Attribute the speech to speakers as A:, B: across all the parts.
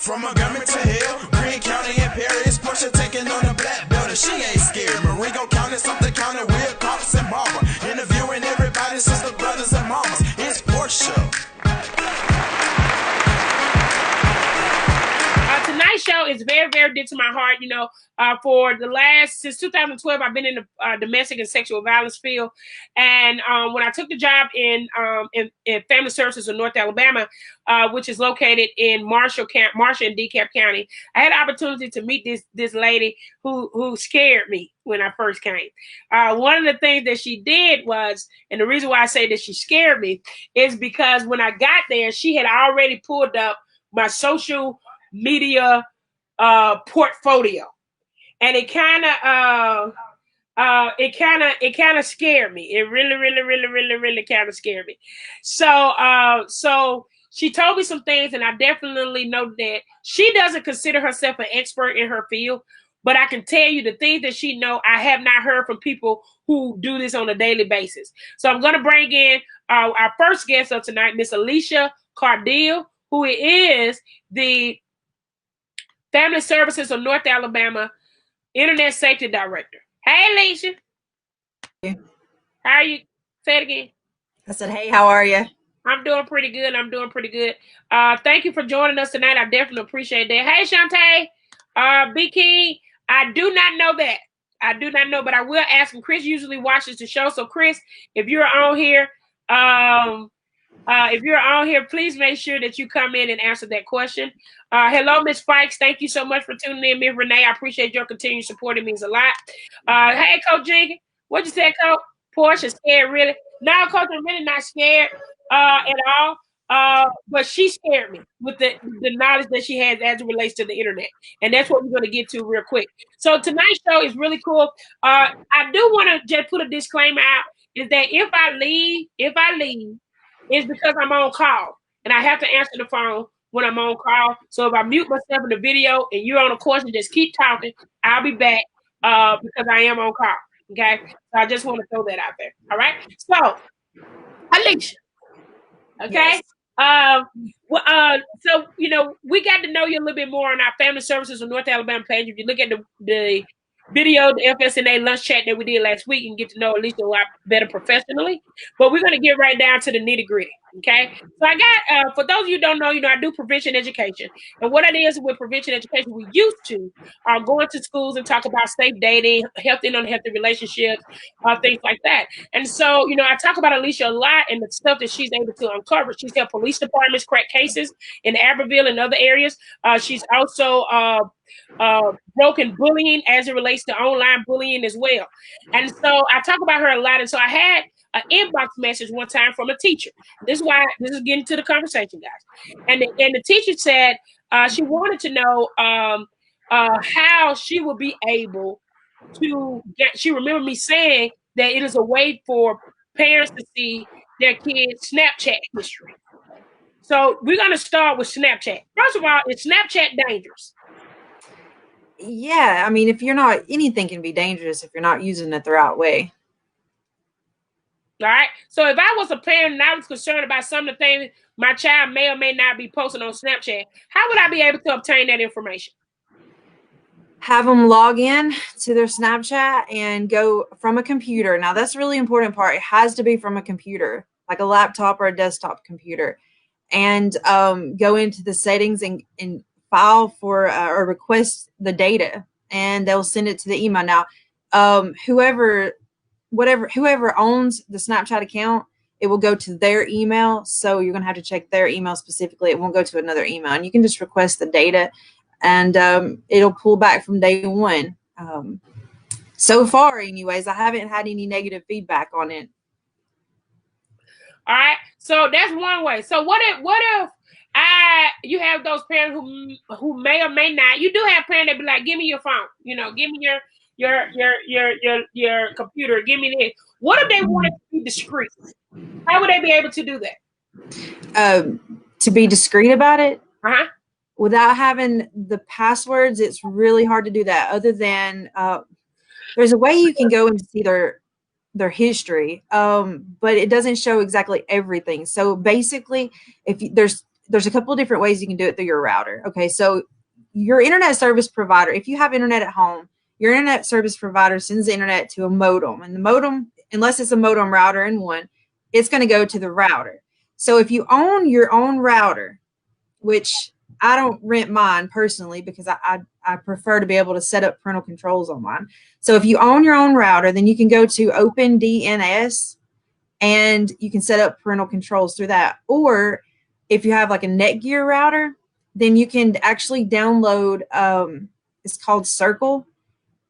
A: From Montgomery to Hill, Greene County and Perry, it's Portia taking on the black belt, and she ain't scared. Marengo County, something county, Will, Cops, and Barbara. Interviewing everybody, sister, brothers, and mamas. It's Portia.
B: Tonight's show is very, very dear to my heart. You know, since 2012, I've been in the domestic and sexual violence field. And when I took the job in Family Services of North Alabama, which is located in Marshall and DeKalb County, I had the opportunity to meet this lady who scared me when I first came. One of the things that she did was, and the reason why I say that she scared me is because when I got there, she had already pulled up my social media portfolio, and it kind of scared me. It really kind of scared me. So she told me some things, and I definitely know that she doesn't consider herself an expert in her field, but I can tell you the things that she know I have not heard from people who do this on a daily basis. So I'm going to bring in our first guest of tonight, Miss Alicia Cardill, who is the Family Services of North Alabama Internet Safety Director. Hey, Alicia.
C: How
B: are you? Say it again.
C: I said, hey, how are you?
B: I'm doing pretty good. Thank you for joining us tonight. I definitely appreciate that. Hey, Shantae, B. King. I do not know that. I do not know, but I will ask him. Chris usually watches the show. So, Chris, if you're on here, please make sure that you come in and answer that question. Hello, Miss Fikes. Thank you so much for tuning in, Miss Renee. I appreciate your continued support. It means a lot. Hey, Coach Jenkins. What'd you say, Coach? Portia scared, really? No, Coach, I'm really not scared at all. But she scared me with the knowledge that she has as it relates to the internet. And that's what we're going to get to real quick. So tonight's show is really cool. I do want to just put a disclaimer out, is that if I leave, it's because I'm on call and I have to answer the phone when I'm on call. So if I mute myself in the video and you're on a course and just keep talking, I'll be back because I am on call. Okay. So I just want to throw that out there. All right. So Alicia. Okay. Yes. So, you know, we got to know you a little bit more on our Family Services of North Alabama page. If you look at the video, the FSNA lunch chat that we did last week, and get to know Alicia a lot better professionally. But we're going to get right down to the nitty gritty. Okay. So I got, for those of you who don't know, you know, I do prevention education. And what it is with prevention education, we used to go into schools and talk about safe dating, healthy and unhealthy relationships, things like that. And so, you know, I talk about Alicia a lot and the stuff that she's able to uncover. She's helped police departments crack cases in Abbeville and other areas. She's also broken bullying as it relates to online bullying as well. And so I talk about her a lot. And so I had an inbox message one time from a teacher. This is getting to the conversation, guys. And the teacher said she wanted to know how she would be able to get. She remembered me saying that it is a way for parents to see their kids' Snapchat history. So we're going to start with Snapchat. First of all, is Snapchat dangerous?
C: Yeah, I mean, if you're not, anything can be dangerous if you're not using it the right way.
B: All right. So if I was a parent and I was concerned about some of the things my child may or may not be posting on Snapchat, how would I be able to obtain that information?
C: Have them log in to their Snapchat and go from a computer. Now, that's a really important part. It has to be from a computer, like a laptop or a desktop computer, and go into the settings and file for or request the data, and they'll send it to the email. Now, whoever owns the Snapchat account, it will go to their email. So you're going to have to check their email specifically. It won't go to another email, and you can just request the data, and it'll pull back from day one. So far, anyways, I haven't had any negative feedback on it.
B: All right. So that's one way. So what if you have those parents who may or may not, you do have parents that be like, give me your phone, you know, give me your computer, give me this. What if they want it to be discreet? How would they be able to do that?
C: To be discreet about it?
B: Uh-huh.
C: Without having the passwords, it's really hard to do that. Other than there's a way you can go and see their history, but it doesn't show exactly everything. So basically, if there's there's a couple of different ways you can do it through your router. Okay, so your internet service provider, if you have internet at home, your internet service provider sends the internet to a modem, and the modem, unless it's a modem router in one, it's going to go to the router. So if you own your own router, which I don't rent mine personally because I prefer to be able to set up parental controls on mine. So if you own your own router, then you can go to OpenDNS and you can set up parental controls through that. Or if you have like a Netgear router, then you can actually download, it's called Circle,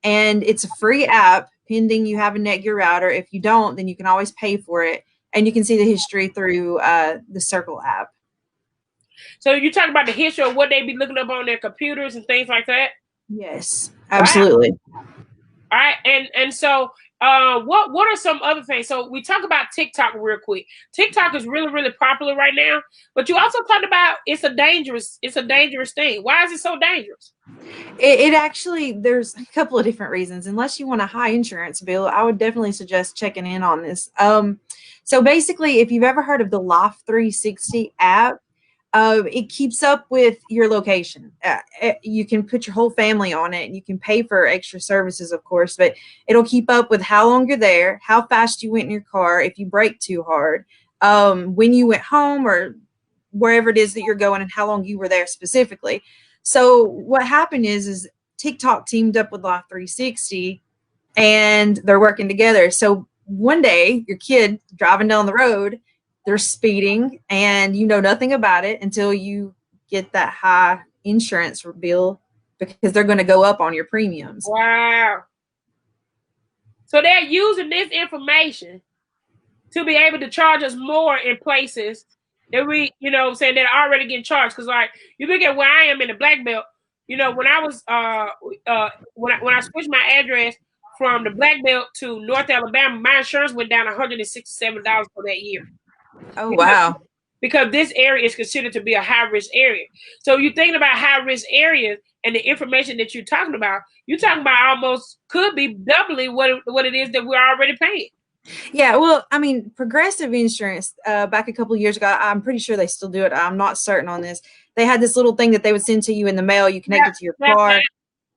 C: and it's a free app pending you have a Netgear router. If you don't, then you can always pay for it, and you can see the history through the Circle app.
B: So you talk about the history of what they be looking up on their computers and things like that?
C: Yes, absolutely.
B: Wow. All right, and so what are some other things? So we talk about TikTok real quick. TikTok is really, really popular right now, but you also talked about it's a dangerous thing. Why is it so dangerous?
C: It actually, there's a couple of different reasons. Unless you want a high insurance bill, I would definitely suggest checking in on this. So basically, if you've ever heard of the Life 360 app, it keeps up with your location. You can put your whole family on it, and you can pay for extra services, of course, but it'll keep up with how long you're there, how fast you went in your car, if you brake too hard, when you went home or wherever it is that you're going, and how long you were there specifically. So what happened is TikTok teamed up with Life 360, and they're working together. So one day, your kid driving down the road, they're speeding, and you know nothing about it until you get that high insurance bill, because they're going to go up on your premiums.
B: Wow. So they're using this information to be able to charge us more in places that we, saying that are already getting charged. Because like you look at where I am in the Black Belt, when I was when I switched my address from the Black Belt to North Alabama, my insurance went down $167 for that year.
C: Oh, wow.
B: Because this area is considered to be a high-risk area. So you're thinking about high-risk areas and the information that you're talking about almost could be doubling what it is that we're already paying.
C: Yeah, well, I mean, Progressive Insurance, back a couple of years ago, I'm pretty sure they still do it. I'm not certain on this. They had this little thing that they would send to you in the mail. You connect it to your car,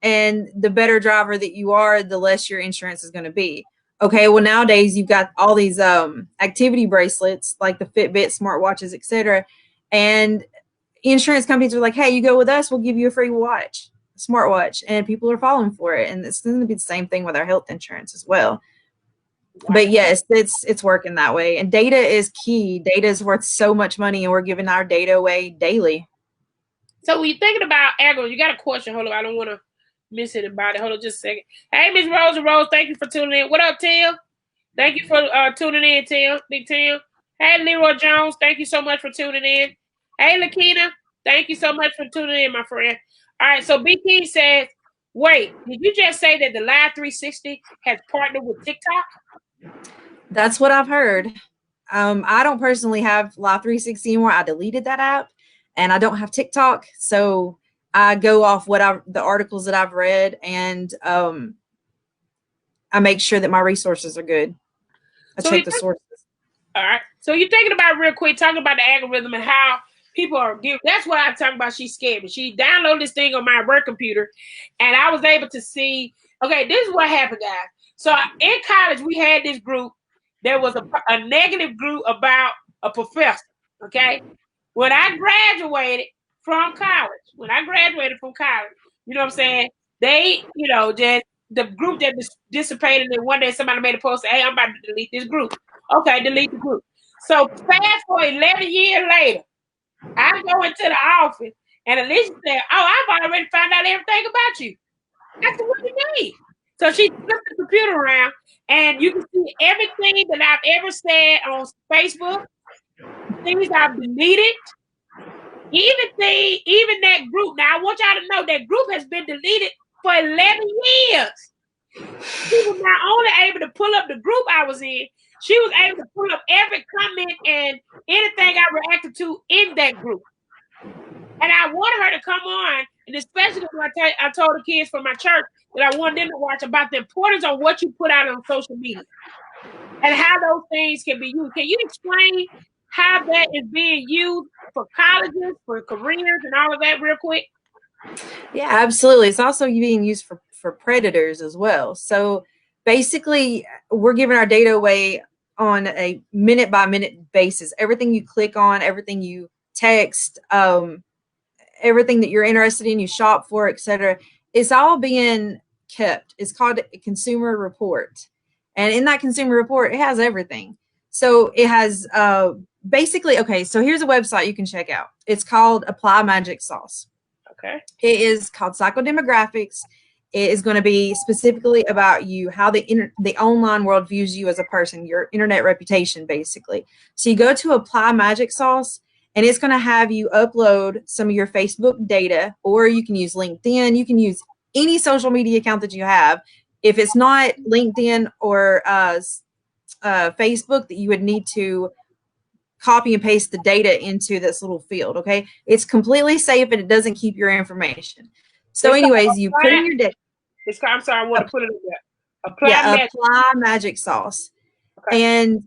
C: and the better driver that you are, the less your insurance is going to be. Okay, well, nowadays you've got all these activity bracelets like the Fitbit, smartwatches, etc. And insurance companies are like, hey, you go with us, we'll give you a free smartwatch. And people are falling for it. And it's going to be the same thing with our health insurance as well. Wow. But yes, it's working that way. And data is key. Data is worth so much money, and we're giving our data away daily.
B: So when you're thinking about agro, you got a question. Hold on, I don't want to miss anybody. Hold on just a second. Hey, Miss Rose, thank you for tuning in. What up, Tim? Thank you for tuning in, Tim. Big Tim. Hey, Leroy Jones, thank you so much for tuning in. Hey, Lakina, thank you so much for tuning in, my friend. All right, so B King says, wait, did you just say that the Live 360 has partnered with TikTok?
C: That's what I've heard. I don't personally have Live 360 anymore. I deleted that app, and I don't have TikTok, so I go off the articles that I've read, and I make sure that my resources are good. I check the sources.
B: All right. So you're thinking about real quick, talking about the algorithm and how people are giving. That's why I'm talking about she's scared me. She downloaded this thing on my work computer, and I was able to see, okay, this is what happened, guys. So in college, we had this group. There was a negative group about a professor, okay? When I graduated from college, you know what I'm saying? They, just the group that dissipated, and one day somebody made a post, say, hey, I'm about to delete this group. Okay, delete the group. So fast forward 11 years later, I go into the office, and Alicia said, oh, I've already found out everything about you. I said, what do you mean? So she flipped the computer around, and you can see everything that I've ever said on Facebook, things I've deleted, even that group. Now, I want y'all to know that group has been deleted for 11 years. She was not only able to pull up the group I was in, she was able to pull up every comment and anything I reacted to in that group. And I wanted her to come on, and especially when I told the kids from my church that I wanted them to watch about the importance of what you put out on social media and how those things can be used. Can you explain how that is being used for colleges, for careers, and all of that real quick?
C: Yeah, absolutely. It's also being used for predators as well. So basically, we're giving our data away on a minute by minute basis. Everything you click on, everything you text, everything that you're interested in, you shop for, etc. It's all being kept. It's called a consumer report, and in that consumer report, it has everything. So it has basically, okay. So here's a website you can check out. It's called Apply Magic Sauce.
B: Okay.
C: It is called Psychodemographics. It is going to be specifically about you, how the online world views you as a person, your internet reputation, basically. So you go to Apply Magic Sauce, and it's going to have you upload some of your Facebook data, or you can use LinkedIn. You can use any social media account that you have. If it's not LinkedIn or Facebook, that you would need to copy and paste the data into this little field. Okay, it's completely safe and it doesn't keep your information. So anyways, you put in your data.
B: I'm sorry, I want to put it in there.
C: Apply Magic Sauce. Okay. And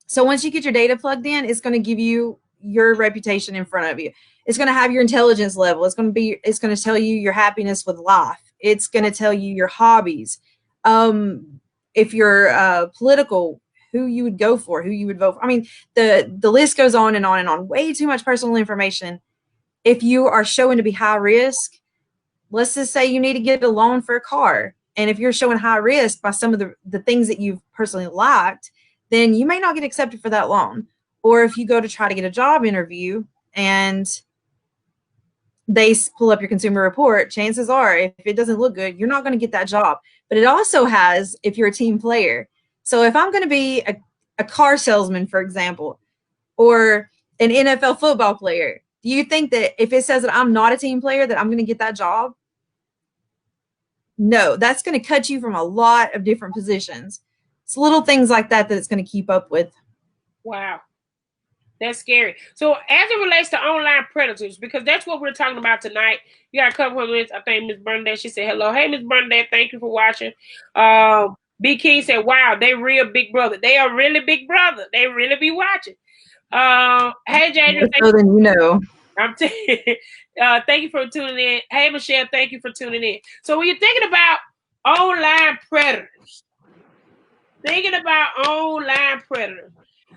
C: so once you get your data plugged in, it's going to give you your reputation in front of you. It's going to have your intelligence level. It's going to tell you your happiness with life. It's going to tell you your hobbies. If you're political, who you would go for, who you would vote for. I mean, the list goes on and on and on. Way too much personal information. If you are showing to be high risk, let's just say you need to get a loan for a car. And if you're showing high risk by some of the things that you've personally liked, then you may not get accepted for that loan. Or if you go to try to get a job interview and they pull up your consumer report, chances are, if it doesn't look good, you're not going to get that job. But it also has, if you're a team player. So if I'm going to be a car salesman, for example, or an NFL football player, do you think that if it says that I'm not a team player, that I'm going to get that job? No, that's going to cut you from a lot of different positions. It's little things like that it's going to keep up with.
B: Wow. That's scary. So as it relates to online predators, because that's what we're talking about tonight. You got a couple of minutes. I think Miss Bernadette, she said hello. Hey, Miss Bernadette, thank you for watching. B. King said, wow, they real big brother. They are really big brother. They really be watching. Hey, Jadrian.
C: So then you know.
B: Thank you for tuning in. Hey, Michelle, thank you for tuning in. So when you're thinking about online predators,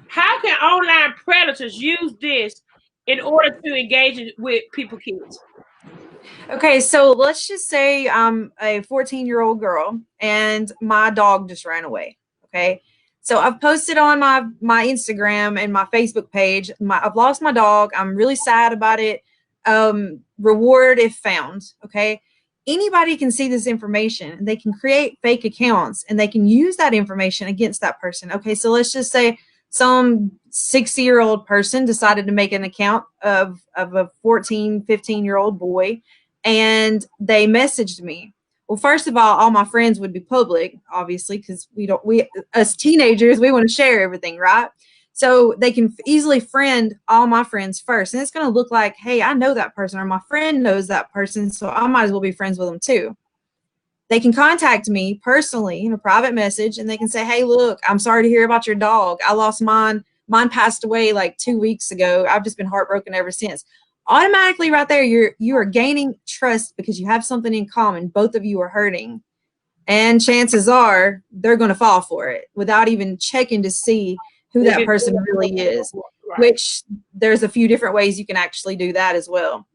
B: how can online predators use this in order to engage with kids?
C: Okay, so let's just say I'm a 14-year-old girl and my dog just ran away. Okay, so I've posted on my Instagram and my Facebook page. I've lost my dog. I'm really sad about it. Reward if found. Okay, anybody can see this information and they can create fake accounts and they can use that information against that person. Okay, so let's just say some 60-year-old person decided to make an account of a 14, 15-year-old boy, and they messaged me. Well, first of all my friends would be public, obviously, because we as teenagers, we want to share everything, right? So they can easily friend all my friends first. And it's going to look like, hey, I know that person, or my friend knows that person, so I might as well be friends with them too. They can contact me personally in a private message, and they can say, hey, look, I'm sorry to hear about your dog. I lost mine. Mine passed away like 2 weeks ago. I've just been heartbroken ever since. Automatically right there, you are gaining trust because you have something in common. Both of you are hurting. And chances are they're going to fall for it without even checking to see who that person really is, right. Which there's a few different ways you can actually do that as well.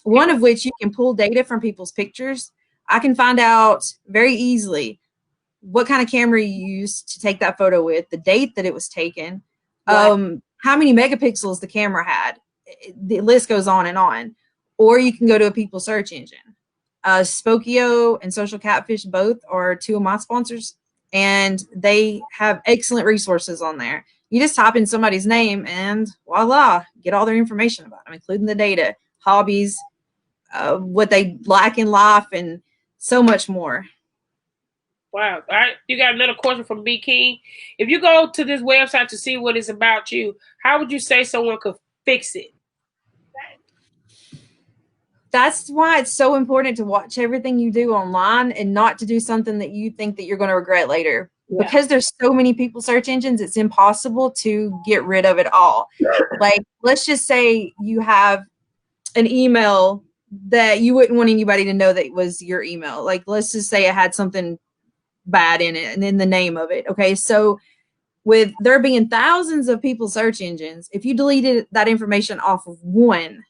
C: One of which you can pull data from people's pictures. I can find out very easily what kind of camera you used to take that photo with, the date that it was taken, right. How many megapixels the camera had. The list goes on and on. Or you can go to a people search engine. Spokeo and Social Catfish both are two of my sponsors, and they have excellent resources on there. You just type in somebody's name and voila, get all their information about them, including the data, hobbies, what they like in life, and so much more.
B: Wow. All right. You got another question from B. King. If you go to this website to see what it's about you, how would you say someone could fix it?
C: That's why it's so important to watch everything you do online and not to do something that you think that you're going to regret later. because there's so many people search engines, it's impossible to get rid of it all. Like, let's just say you have an email that you wouldn't want anybody to know that it was your email. Like, let's just say it had something bad in it and in the name of it. Okay. So with there being thousands of people's search engines, if you deleted that information off of one,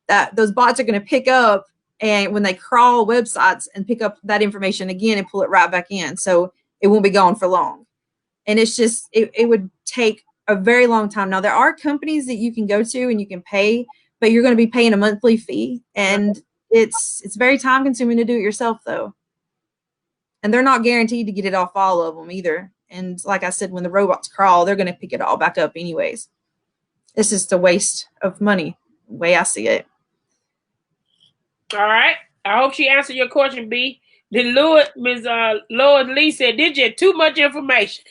C: that those bots are going to pick up, and when they crawl websites and pick up that information again and pull it right back in. So it won't be gone for long. And it's just, it would take a very long time. Now, there are companies that you can go to and you can pay, but you're going to be paying a monthly fee. And it's very time consuming to do it yourself, though. And they're not guaranteed to get it off all of them either. And like I said, when the robots crawl, they're going to pick it all back up anyways. It's just a waste of money, the way I see it.
B: All right. I hope she answered your question, B. Then Ms. Lois Lee said, "Did you too much information?"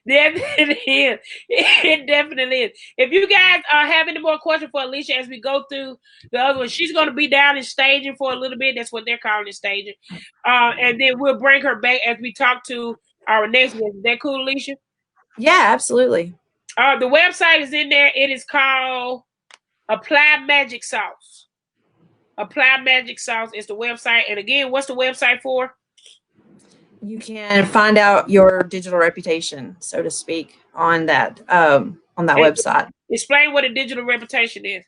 B: Definitely is. It definitely is. If you guys have any more questions for Alicia as we go through the other one, she's going to be down in staging for a little bit. That's what they're calling it, staging. And then we'll bring her back as we talk to our next one. Is that cool, Alicia?
C: Yeah, absolutely.
B: The website is in there. It is called Applied Magic Sauce. Applied Magic Sauce is the website. And again, what's the website for?
C: You can find out your digital reputation, so to speak, on that website.
B: Explain what a digital reputation is.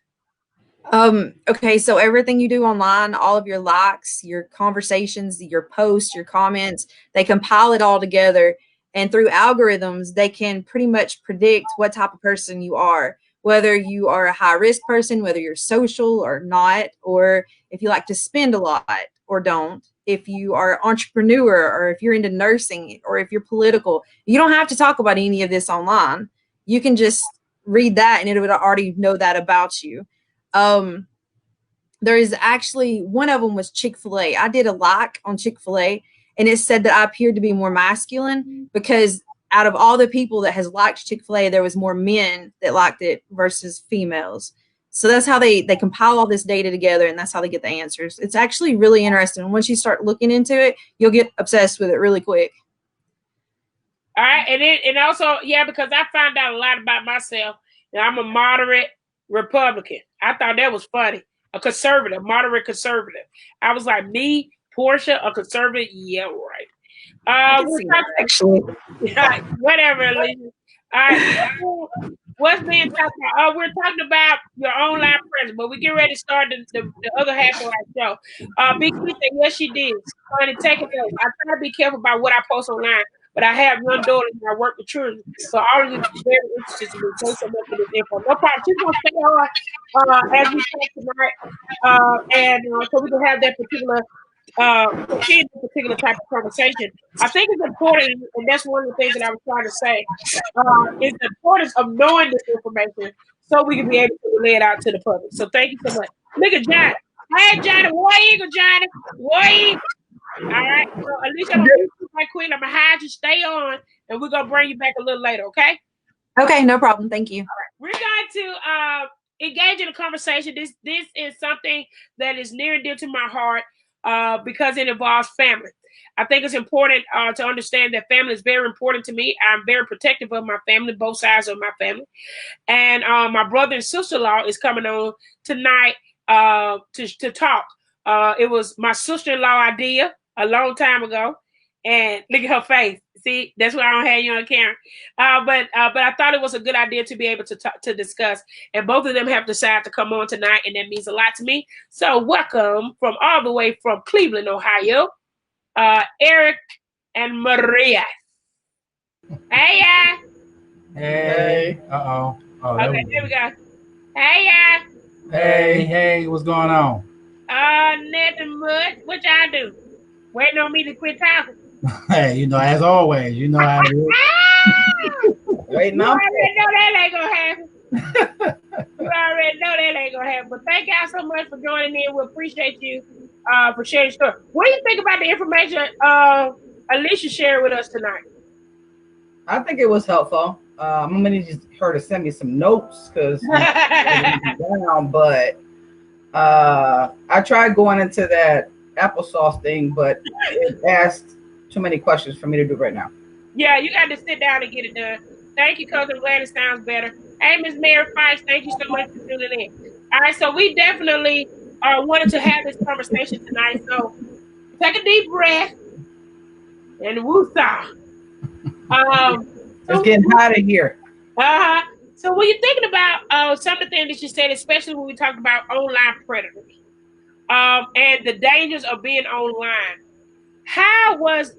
C: Okay, so everything you do online, all of your likes, your conversations, your posts, your comments, they compile it all together. And through algorithms, they can pretty much predict what type of person you are, whether you are a high-risk person, whether you're social or not, or if you like to spend a lot or don't, if you are an entrepreneur, or if you're into nursing, or if you're political. You don't have to talk about any of this online. You can just read that and it would already know that about you. There is actually, one of them was Chick-fil-A. I did a like on Chick-fil-A, and it said that I appeared to be more masculine because out of all the people that has liked Chick-fil-A, there was more men that liked it versus females. So that's how they compile all this data together, and that's how they get the answers. It's actually really interesting. Once you start looking into it, you'll get obsessed with it really quick.
B: All right, and also, yeah, because I found out a lot about myself. And I'm a moderate Republican. I thought that was funny. A conservative, moderate conservative. I was like, me, Portia, a conservative? Yeah, right.
C: Actually,
B: whatever, Alicia. All right. What's being talked about? Oh, we're talking about your online presence, but we get ready to start the other half of our show. Big Key said, yes, she did. Trying to take it notes. I try to be careful about what I post online, but I have young daughters and I work with children. So all of this is very interesting to me. Thanks so much for this info. No problem. She's going to stay on as we talk tonight. And so we can have that particular type of conversation. I think it's important, and that's one of the things that I was trying to say, is the importance of knowing this information so we can be able to relay it out to the public. So thank you so much. Look at Johnny. Hey, Johnny. War Eagle, Johnny. War Eagle. All right. So at least I'm going to do right quick. I'm going to hide you. Stay on, and we're going to bring you back a little later, okay?
C: Okay, no problem. Thank you.
B: All right. We're going to engage in a conversation. This is something that is near and dear to my heart. Because it involves family. I think it's important to understand that family is very important to me. I'm very protective of my family, both sides of my family. And my brother and sister-in-law is coming on tonight to talk. It was my sister-in-law idea a long time ago. And look at her face. See, that's why I don't have you on camera. But I thought it was a good idea to be able to discuss. And both of them have decided to come on tonight, and that means a lot to me. So welcome from all the way from Cleveland, Ohio, Eric and Maria. Hey, yeah.
D: Hey. Uh-oh. Oh,
B: okay, there we go. Hey, yeah.
D: Hey, what's going on?
B: Nothing much. What y'all do? Waiting on me to quit talking.
D: Hey, as always, how it is.
B: Wait, no. You already know that ain't gonna happen. You already know that ain't gonna happen. But thank y'all so much for joining in. We appreciate you for sharing your story. What do you think about the information Alicia shared with us tonight?
E: I think it was helpful. I'm gonna need her to send me some notes because but I tried going into that applesauce thing, but it asked too many questions for me to do right now.
B: Yeah, you got to sit down and get it done. Thank you, Coach. I'm glad it sounds better. Hey, Miss Mary Fikes, thank you so much for tuning in. All right, so we definitely wanted to have this conversation tonight. So take a deep breath and woosah.
E: It's
B: So
E: getting hot in here.
B: so when you're thinking about some of the things that you said, especially when we talk about online predators, and the dangers of being online, how was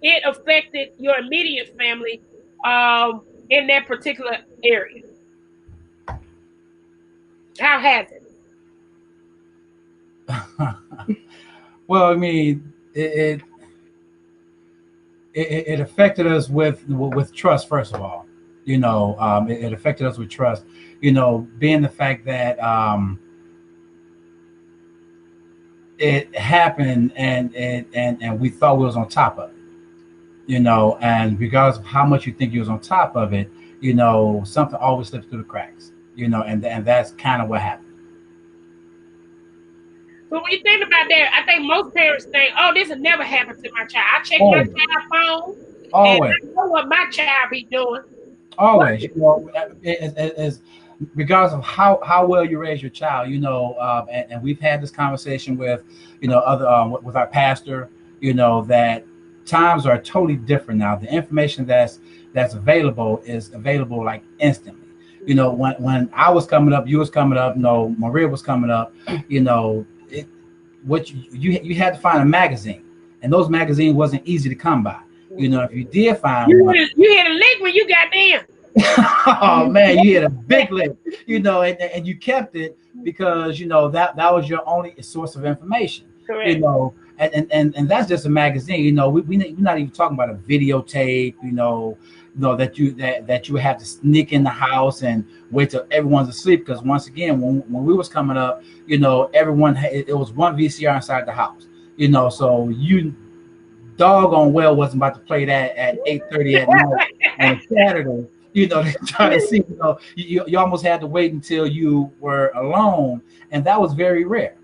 B: it affected your immediate family in that particular area? How has it?
D: Well, I mean, it affected us with trust, first of all. It affected us with trust. Being the fact that it happened and we thought we was on top of it. And regardless of how much you think you was on top of it, something always slips through the cracks. And that's kind of what happened.
B: So when you think about that, I think most parents think, "Oh, this will never happen to my child." I check my
D: Always.
B: child's phone,
D: Always.
B: and I know what my child be doing.
D: Always. As regardless of how well you raise your child, and we've had this conversation with, other with our pastor, that times are totally different now. The information that's available is available like instantly. When I was coming up, you was coming up, Maria was coming up, what you had to find a magazine, and those magazines wasn't easy to come by. If you did find one,
B: you hit a lick when you got there.
D: oh man, you hit a big lick, and you kept it because that was your only source of information.
B: Correct.
D: And that's just a magazine. We're not even talking about a videotape. That you have to sneak in the house and wait till everyone's asleep, because once again, when we was coming up, everyone it was one VCR inside the house. So you doggone well wasn't about to play that at 8:30 at night on a Saturday. To try to see. You almost had to wait until you were alone, and that was very rare.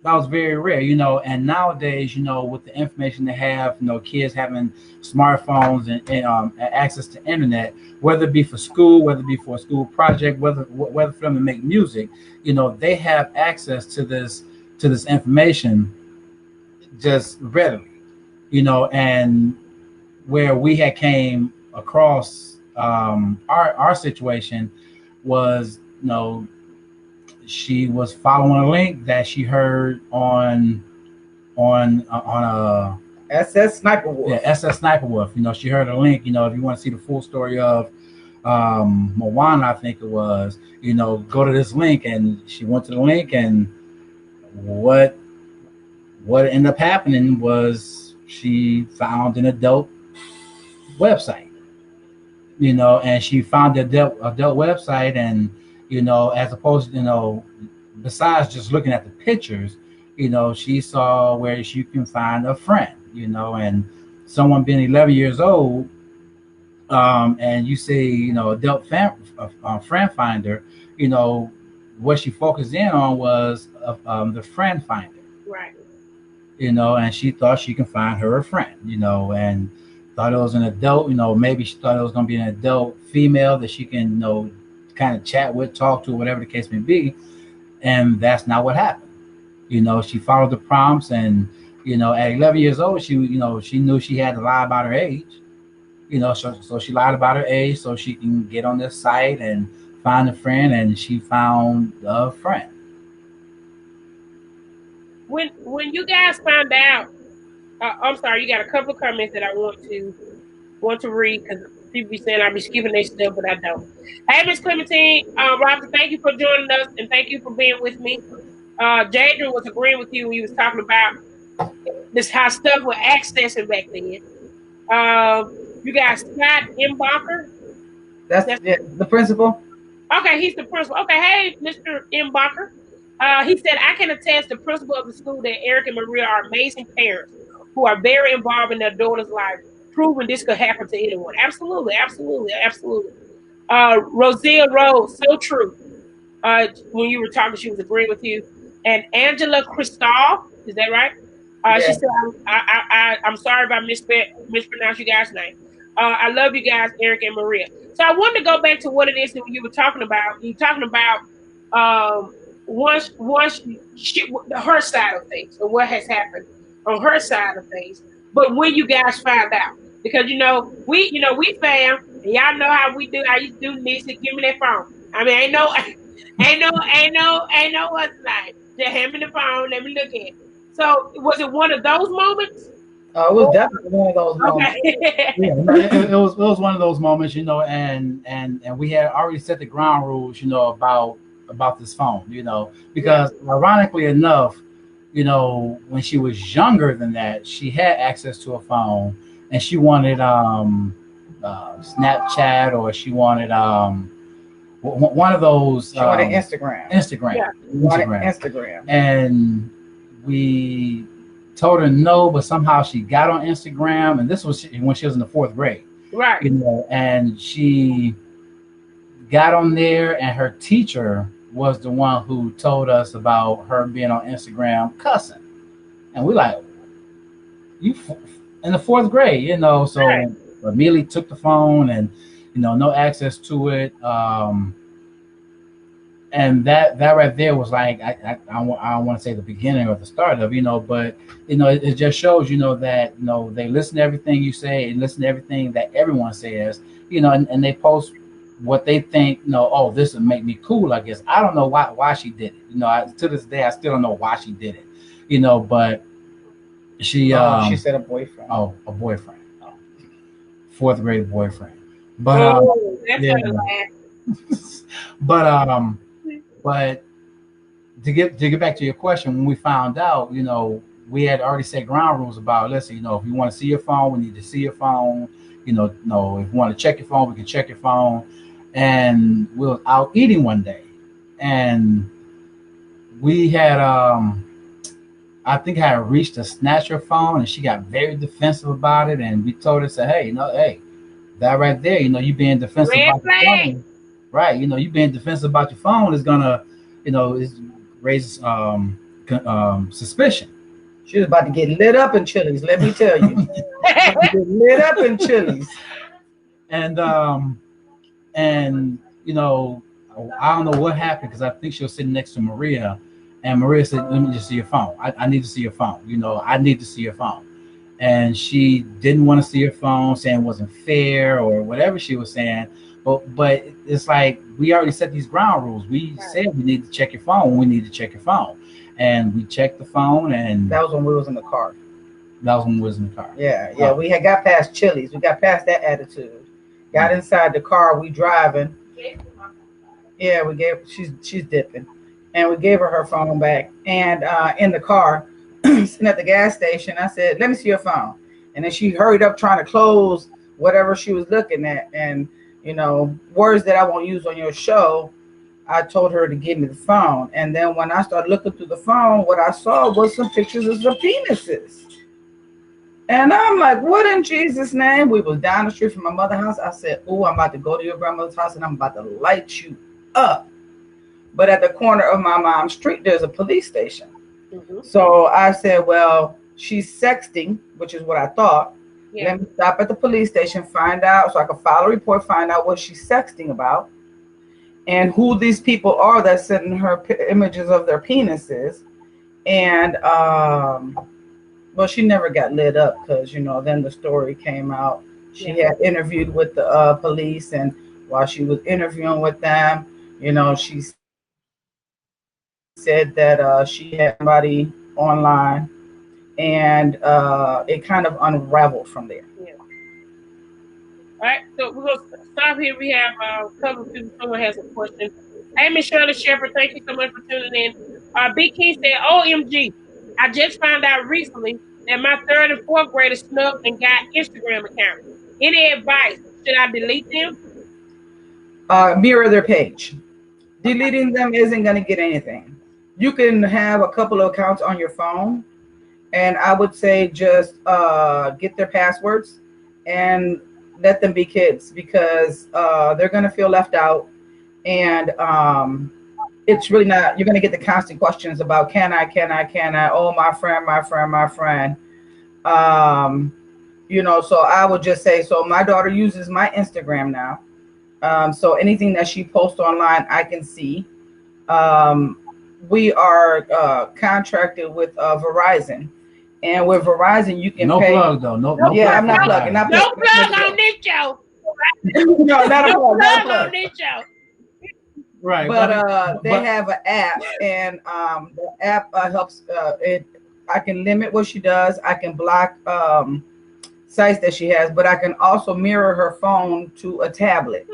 D: That was very rare, and nowadays, with the information they have, kids having smartphones and access to internet, whether it be for school, whether it be for a school project, whether for them to make music, they have access to this information just readily, and where we had came across our situation was, she was following a link that she heard on a
E: SS Sniper Wolf.
D: Yeah, SS Sniper Wolf. She heard a link. If you want to see the full story of Moana, I think it was, go to this link, and she went to the link, and what ended up happening was she found an adult website, and she found the adult website, and as opposed to, besides just looking at the pictures, she saw where she can find a friend, and someone being 11 years old, and you say, adult friend finder, what she focused in on was the friend finder.
B: Right.
D: And she thought she can find her a friend, and thought it was an adult, maybe she thought it was going to be an adult female that she can, kind of chat with, talk to, whatever the case may be. And that's not what happened. She followed the prompts, and, at 11 years old, she knew she had to lie about her age, so she lied about her age so she can get on this site and find a friend, and she found a friend.
B: When you guys found out, I'm sorry, you got a couple of comments that I want to read, because people be saying I be skipping their stuff, but I don't. Hey, Miss Clementine, Robert, thank you for joining us, and thank you for being with me. Jadrian was agreeing with you when you was talking about this, how stuff was accessing back then. You got Scott Mbacher.
E: That's the principal.
B: Okay, he's the principal. Okay, hey, Mr. Mbacher. He said, I can attest the principal of the school that Eric and Maria are amazing parents who are very involved in their daughter's life, proving this could happen to anyone. Absolutely, absolutely, absolutely. Rosia Rose, so true. When you were talking, she was agreeing with you. And Angela Christoph, is that right? She said, I'm sorry if I mispronounced you guys' name. I love you guys, Eric and Maria. So I wanted to go back to what it is that you were talking about. You're talking about once her side of things and what has happened on her side of things. But when you guys find out, because we fam, and y'all know how we do. I used to do Nisa, give me that phone. I mean, ain't no what's name. Just hand me the phone. Let me look at it. So was it one of those moments?
E: It was definitely one of those moments.
B: Okay.
D: Yeah, it was one of those moments, and we had already set the ground rules, about this phone, because ironically enough, when she was younger than that, she had access to a phone, and she wanted Snapchat, or she wanted one of those.
E: She wanted Instagram.
D: Instagram. And we told her no, but somehow she got on Instagram, and this was when she was in the 4th grade.
B: Right.
D: And she got on there, and her teacher was the one who told us about her being on Instagram cussing. And we're like, you in the 4th grade, so right. Immediately took the phone, and no access to it. And that right there was like, I don't want to say the beginning or the start of, but it just shows, that they listen to everything you say and listen to everything that everyone says, and they post what they think, oh, this would make me cool, I guess. I don't know why she did it. To this day I still don't know why she did it, but she
E: said a boyfriend.
D: Oh, a boyfriend. 4th grade boyfriend. But but to get back to your question, when we found out, we had already set ground rules about, listen, if you want to see your phone, we need to see your phone. If you want to check your phone, we can check your phone. And we were out eating one day, and we had I think I had reached to snatch her phone, and she got very defensive about it. And we told her, hey, that right there, you being defensive about your phone, right? You being defensive about your phone is gonna, is raises suspicion.
E: She was about to get lit up in Chili's, let me tell you. Get lit up in Chili's.
D: And I don't know what happened, because I think she was sitting next to Maria, and Maria said, let me just see your phone. I need to see your phone. I need to see your phone. And she didn't want to see her phone, saying it wasn't fair or whatever she was saying. But it's like, we already set these ground rules. We said we need to check your phone. We need to check your phone. And we checked the phone, and
E: that was when we was in the car.
D: Yeah.
E: We had got past Chili's. We got past that attitude. Got inside the car. We driving. Yeah, she's dipping, and we gave her phone back. And in the car, sitting at the gas station, I said, "Let me see your phone." And then she hurried up trying to close whatever she was looking at, and words that I won't use on your show. I told her to give me the phone, and then when I started looking through the phone, what I saw was some pictures of some penises. And I'm like, what in Jesus' name? We was down the street from my mother's house. I said, oh, I'm about to go to your grandmother's house, and I'm about to light you up. But at the corner of my mom's street, there's a police station. Mm-hmm. So I said, well, she's sexting, which is what I thought. Yeah. Let me stop at the police station, find out, so I can file a report, find out what she's sexting about, and who these people are that sending her images of their penises. And well, she never got lit up, because then the story came out. She had interviewed with the police, and while she was interviewing with them, she said that she had somebody online, and it kind of unraveled from there.
B: Yeah. All right, so we're going to stop here. We have a couple of people. Someone has a question. Hey, Miss Shirley Shepherd, thank you so much for tuning in. Big King said, OMG, I just found out recently that my 3rd and 4th graders snubbed and got Instagram accounts. Any advice? Should I delete them?
E: Mirror their page. Deleting them isn't going to get anything. You can have a couple of accounts on your phone, and I would say just get their passwords and let them be kids, because they're going to feel left out. And it's really not. You're going to get the constant questions about can I? Oh, my friend. You know, so I would just say, so my daughter uses my Instagram now. So anything that she posts online, I can see. We are contracted with Verizon, and with Verizon, you can pay.
D: No plug though. No.
E: Yeah,
D: plug
E: I'm not
D: for
E: plugging.
D: Verizon.
B: No plug on this show.
E: No, not a plug. Not a
B: Plug
E: plug.
B: on this show.
D: Right.
E: But they have an app, and the app helps. I can limit what she does. I can block sites that she has, but I can also mirror her phone to a tablet.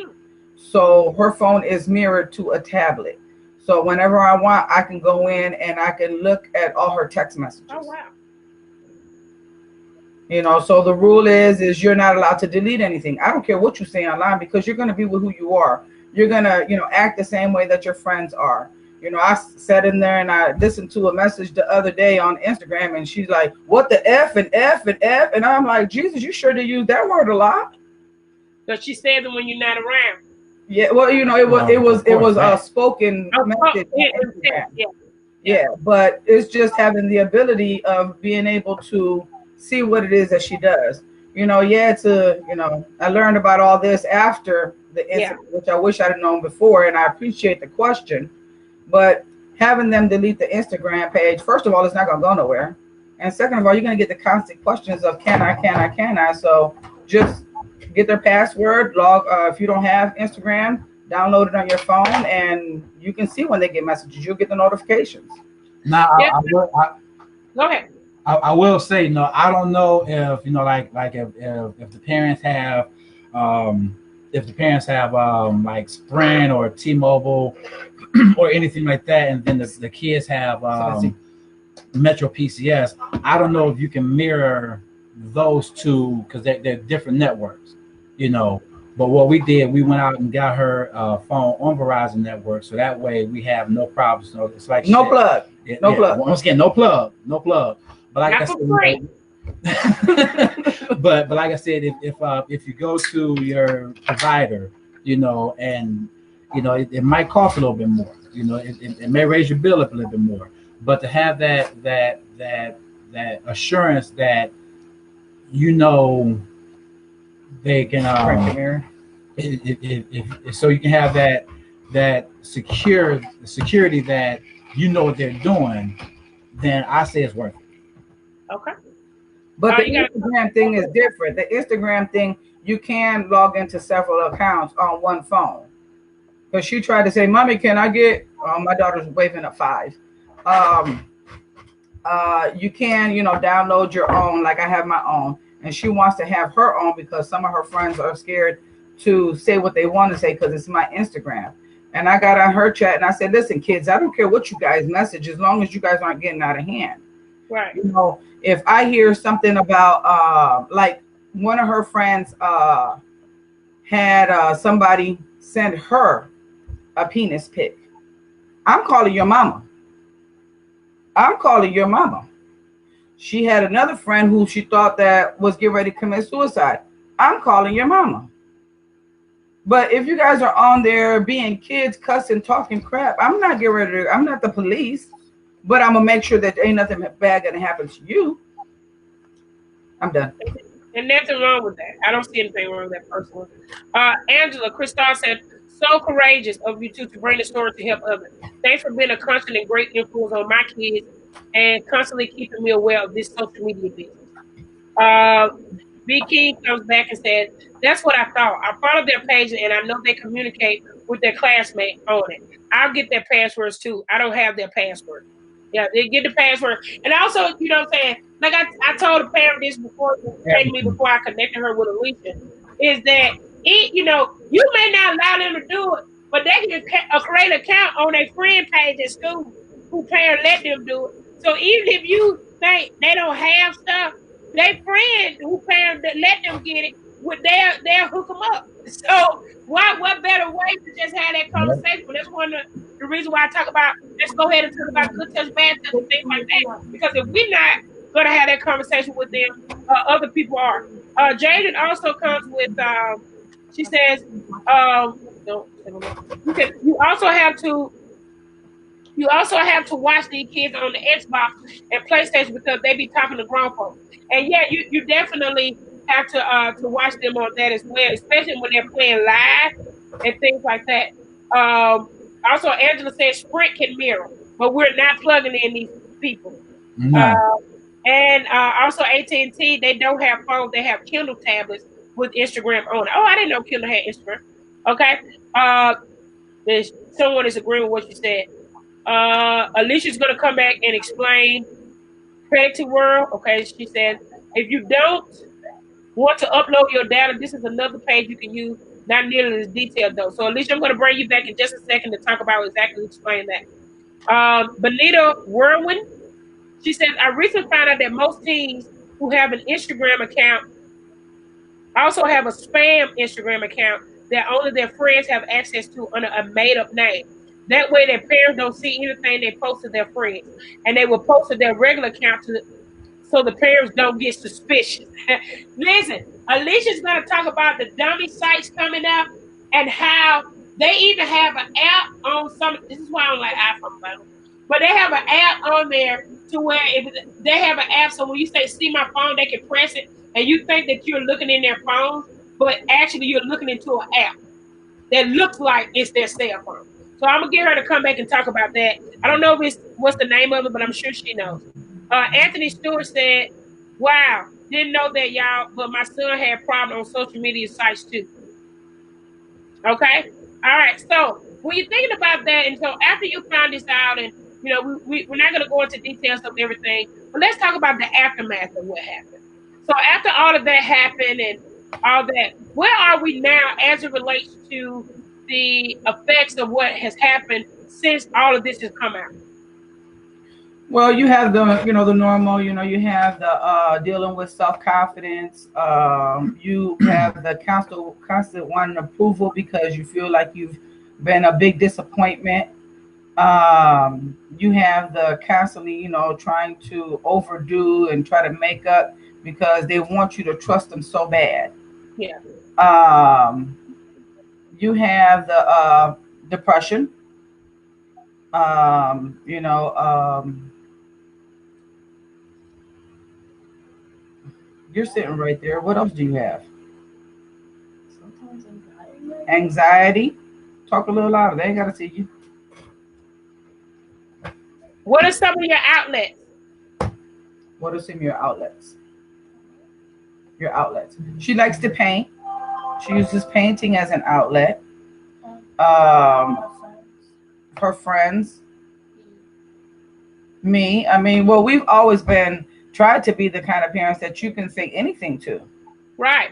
E: So her phone is mirrored to a tablet. So whenever I want, I can go in and I can look at all her text messages.
B: Oh wow.
E: You know, so the rule is you're not allowed to delete anything. I don't care what you say online, because you're going to be with who you are. You're going to, you know, act the same way that your friends are. You know, I sat in there and I listened to a message the other day on Instagram, and she's like, what the F and F and F? And I'm like, Jesus, you sure to use that word a lot.
B: So she says it when you're not around.
E: Yeah, well, you know, it was a spoken message on Instagram. Yeah, but it's just having the ability of being able to see what it is that she does. You know, I learned about all this after the incident, which I wish I'd have known before, and I appreciate the question. But having them delete the Instagram page, first of all, it's not going to go nowhere. And second of all, you're going to get the constant questions of can I? So just get their password, log. If you don't have Instagram, download it on your phone, and you can see when they get messages. You'll get the notifications.
D: Now,
B: Go ahead.
D: I will say, no, I don't know if, you know, like if the parents have, like Sprint or T-Mobile or anything like that, and then the kids have Metro PCS. I don't know if you can mirror those two, because they're different networks, you know. But what we did, we went out and got her phone on Verizon network, so that way we have no problems. So it's like
E: no plug.
D: Once again, no plug. But like I said, but like I said, if you go to your provider, you know, and you know it might cost a little bit more. You know, it may raise your bill up a little bit more. But to have that assurance that, you know, they can so you can have that security that you know what they're doing, then I say it's worth it.
B: Okay.
E: But the Instagram thing is different. The Instagram thing, you can log into several accounts on one phone. Because she tried to say, Mommy, can I get, my daughter's waving at 5. You can, you know, download your own, like I have my own. And she wants to have her own because some of her friends are scared to say what they want to say because it's my Instagram. And I got on her chat and I said, listen, kids, I don't care what you guys message as long as you guys aren't getting out of hand.
B: Right.
E: You know, if I hear something about, like one of her friends had somebody send her a penis pic. I'm calling your mama. She had another friend who she thought that was getting ready to commit suicide. I'm calling your mama. But if you guys are on there being kids, cussing, talking crap, I'm not getting ready to, I'm not the police, but I'm going to make sure that there ain't nothing bad going to happen to you. I'm done.
B: And nothing wrong with that. I don't see anything wrong with that personally. Angela, Christophe said, so courageous of you two to bring the story to help others. Thanks for being a constant and great influence on my kids and constantly keeping me aware of this social media business. B. King comes back and said, that's what I thought. I follow their page and I know they communicate with their classmate on it. I'll get their passwords too. I don't have their password. Yeah, they get the password. And also, you know what I'm saying? Like I told a parent this before I connected her with Alicia, is that you know, you may not allow them to do it, but they can create an account on their friend page at school who parent let them do it. So even if you think they don't have stuff, their friend who parent that let them get it, they'll hook them up. So what better way to just have that conversation? That's one of the reasons why I talk about, let's go ahead and talk about good touch, bad touch, and things like that. Because if we're not going to have that conversation with them, other people are. Jaden also comes with, she says, you also have to You also have to watch these kids on the Xbox and PlayStation because they be talking to grown folks. And yeah, you definitely have to watch them on that as well, especially when they're playing live and things like that. Also, Angela says Sprint can mirror, but we're not plugging in these people.
D: No.
B: And also AT&T, they don't have phones; they have Kindle tablets with Instagram on it. Oh, I didn't know Kindle had Instagram. Okay. Someone is agreeing with what you said. Alicia's gonna come back and explain Predictive World. Okay, she said if you don't want to upload your data, this is another page you can use. Not nearly as detailed though. So Alicia, I'm gonna bring you back in just a second to talk about exactly explain that. Benita Werwin, she said I recently found out that most teens who have an Instagram account also have a spam Instagram account that only their friends have access to under a made-up name. That way their parents don't see anything they post to their friends. And they will post to their regular account so the parents don't get suspicious. Listen, Alicia's going to talk about the dummy sites coming up and how they even have an app on some. This is why I don't like iPhone, but they have an app on there to where they have an app so when you say see my phone, they can press it and you think that you're looking in their phone, but actually you're looking into an app that looks like it's their cell phone. So I'm gonna get her to come back and talk about that. I don't know if it's what's the name of it, but I'm sure she knows. Anthony Stewart said, "Wow, didn't know that, y'all, but my son had problems on social media sites too." Okay, all right. So when you're thinking about that, and so after you found this out, and you know we're not gonna go into details of everything, but let's talk about the aftermath of what happened. So after all of that happened and all that, where are we now as it relates to the effects of what has happened since all of this has come out?
E: Well, you have the the normal, you have the dealing with self-confidence. You have the constant wanting approval because you feel like you've been a big disappointment. You have the constantly, trying to overdo and try to make up because they want you to trust them so bad.
B: Yeah.
E: You have the depression. You're sitting right there. What else do you have?
F: Sometimes
E: Anxiety. Talk a little louder. They ain't got to see you.
B: What are some of your outlets?
E: What are some of your outlets? Your outlets. She likes to paint. She uses painting as an outlet. Her friends. Me. I mean, well, we've always tried to be the kind of parents that you can say anything to.
B: Right.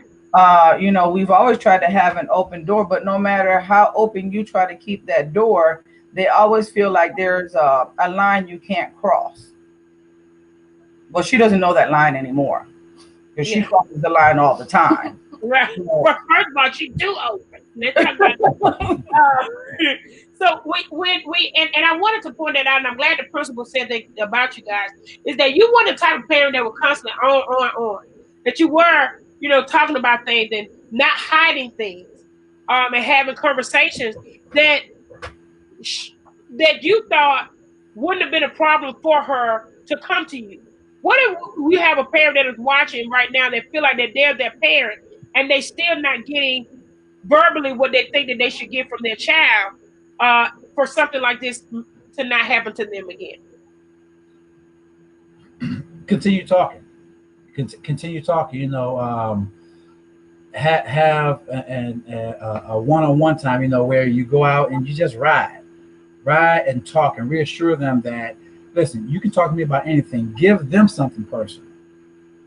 E: We've always tried to have an open door, but no matter how open you try to keep that door, they always feel like there's a line you can't cross. Well, she doesn't know that line anymore because she crosses the line all the time.
B: Right. Well, first of all, she do open. Let's talk about so and I wanted to point that out, and I'm glad the principal said that about you guys, is that you were the type of parent that were constantly on. That you were, talking about things and not hiding things, and having conversations that you thought wouldn't have been a problem for her to come to you. What if we have a parent that is watching right now that feel like that they're their parent and they still not getting verbally what they think that they should get from their child for something like this to not happen to them again?
D: Continue talking. Continue talking. Have a one-on-one time. Where you go out and you just ride and talk and reassure them that, listen, you can talk to me about anything. Give them something personal.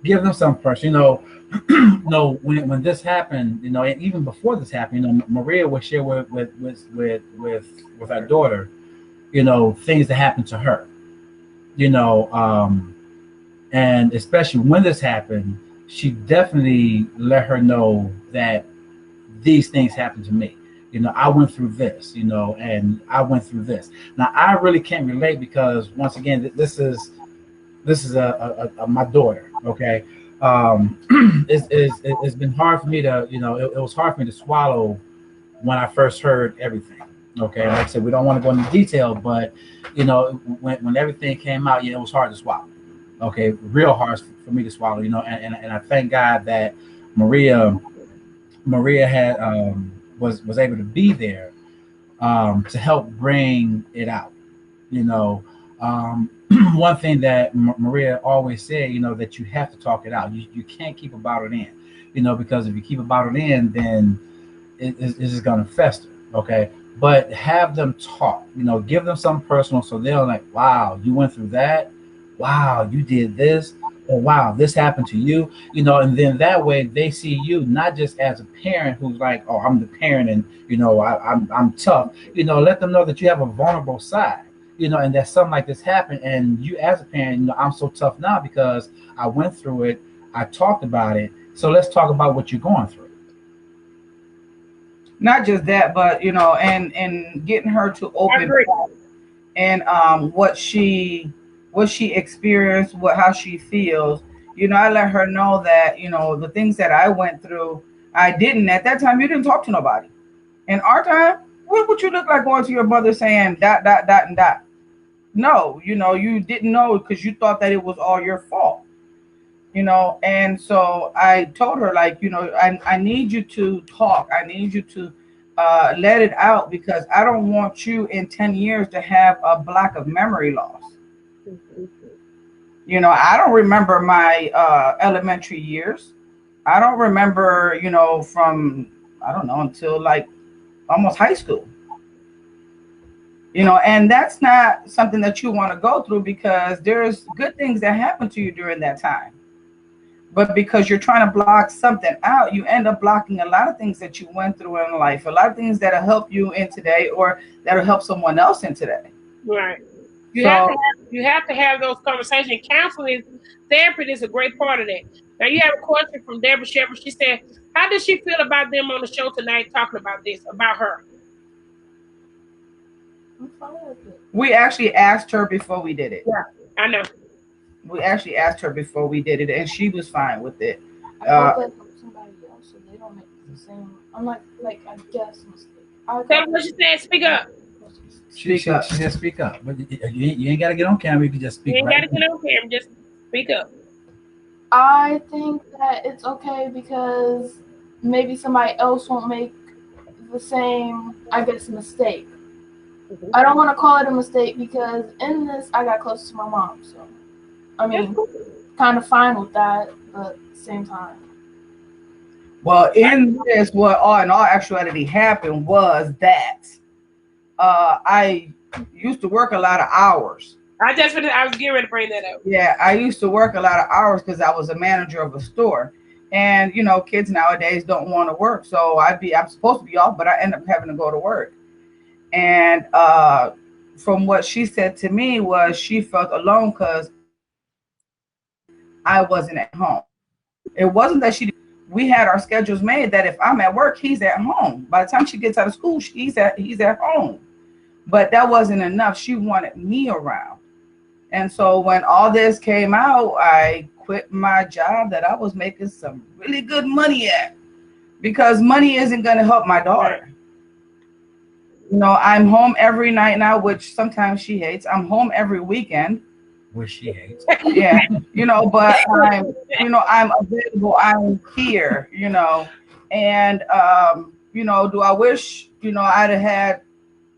D: When this happened, and even before this happened, Maria would share with our daughter, things that happened to her, and especially when this happened, she definitely let her know that these things happened to me. I went through this, and I went through this. Now I really can't relate because once again, this is my daughter. Okay. It's been hard for me to, it was hard for me to swallow when I first heard everything. Okay. Like I said, we don't want to go into detail, but you know, when everything came out, yeah, it was hard to swallow. Okay, real hard for me to swallow. You know, and I thank God that Maria had was able to be there to help bring it out. You know, one thing that Maria always said, you know, that you have to talk it out. You can't keep a bottle in, you know, because if you keep a bottle in, then it's just going to fester. Okay. But have them talk, you know, give them something personal so they're like, wow, you went through that. Wow, you did this. Or wow, this happened to you, you know, and then that way they see you not just as a parent who's like, oh, I'm the parent and, you know, I'm tough, you know, let them know that you have a vulnerable side, you know, and that something like this happened. And you as a parent, you know, I'm so tough now because I went through it. I talked about it. So let's talk about what you're going through.
E: Not just that, but you know, and getting her to
B: I
E: open
B: agree.
E: up and what she experienced, what how she feels. You know, I let her know that you know the things that I went through, I didn't at that time. You didn't talk to nobody. In our time, what would you look like going to your mother saying dot dot dot and dot? No, you know, you didn't know because you thought that it was all your fault. You know, and so I told her like, you know, I need you to talk. I need you to let it out because I don't want you in 10 years to have a block of memory loss. You know, I don't remember my elementary years. I don't remember, you know, from I don't know until like almost high school. You know, and that's not something that you want to go through because there's good things that happen to you during that time. But because you're trying to block something out, you end up blocking a lot of things that you went through in life, a lot of things that'll help you in today or that'll help someone else in today.
B: Right.
E: So
B: You have to have those conversations. Counseling, therapy is a great part of that. Now you have a question from Deborah Shepard. She said, "How does she feel about them on the show tonight talking about this about her?"
F: I'm fine with it.
E: we actually asked her before we did it.
B: Yeah, I know.
E: We actually asked her before we did it, and she was fine with it.
F: I
E: Uh,
F: hope that helps somebody else so they don't make the same. I'm like I guess mistake. I
B: Tell them what she said. Speak up.
E: Speak up.
D: She said speak up. But you ain't got to get on camera. You can just
B: You
D: speak
B: ain't got
D: right
B: to get on camera. Just speak up.
F: I think that it's okay because maybe somebody else won't make the same, I guess, mistake. I don't want to call it a mistake because in this I got close to my mom, so I mean, kind of fine with that, but at the same time.
E: well, in this, what all in all actuality happened was that I used to work a lot of hours.
B: I was getting ready to bring that up.
E: Yeah, I used to work a lot of hours because I was a manager of a store. And you know, kids nowadays don't want to work. So I'm supposed to be off, but I end up having to go to work. And from what she said to me was she felt alone because I wasn't at home. It wasn't that we had our schedules made that if I'm at work, he's at home. By the time she gets out of school, he's at home. But that wasn't enough. She wanted me around. And so when all this came out, I quit my job that I was making some really good money at because money isn't going to help my daughter. You know, I'm home every night now, which sometimes she hates. I'm home every weekend.
D: which she hates.
E: Yeah, you know, but I'm available. I'm here, you know, and you know, do I wish, you know, I'd have had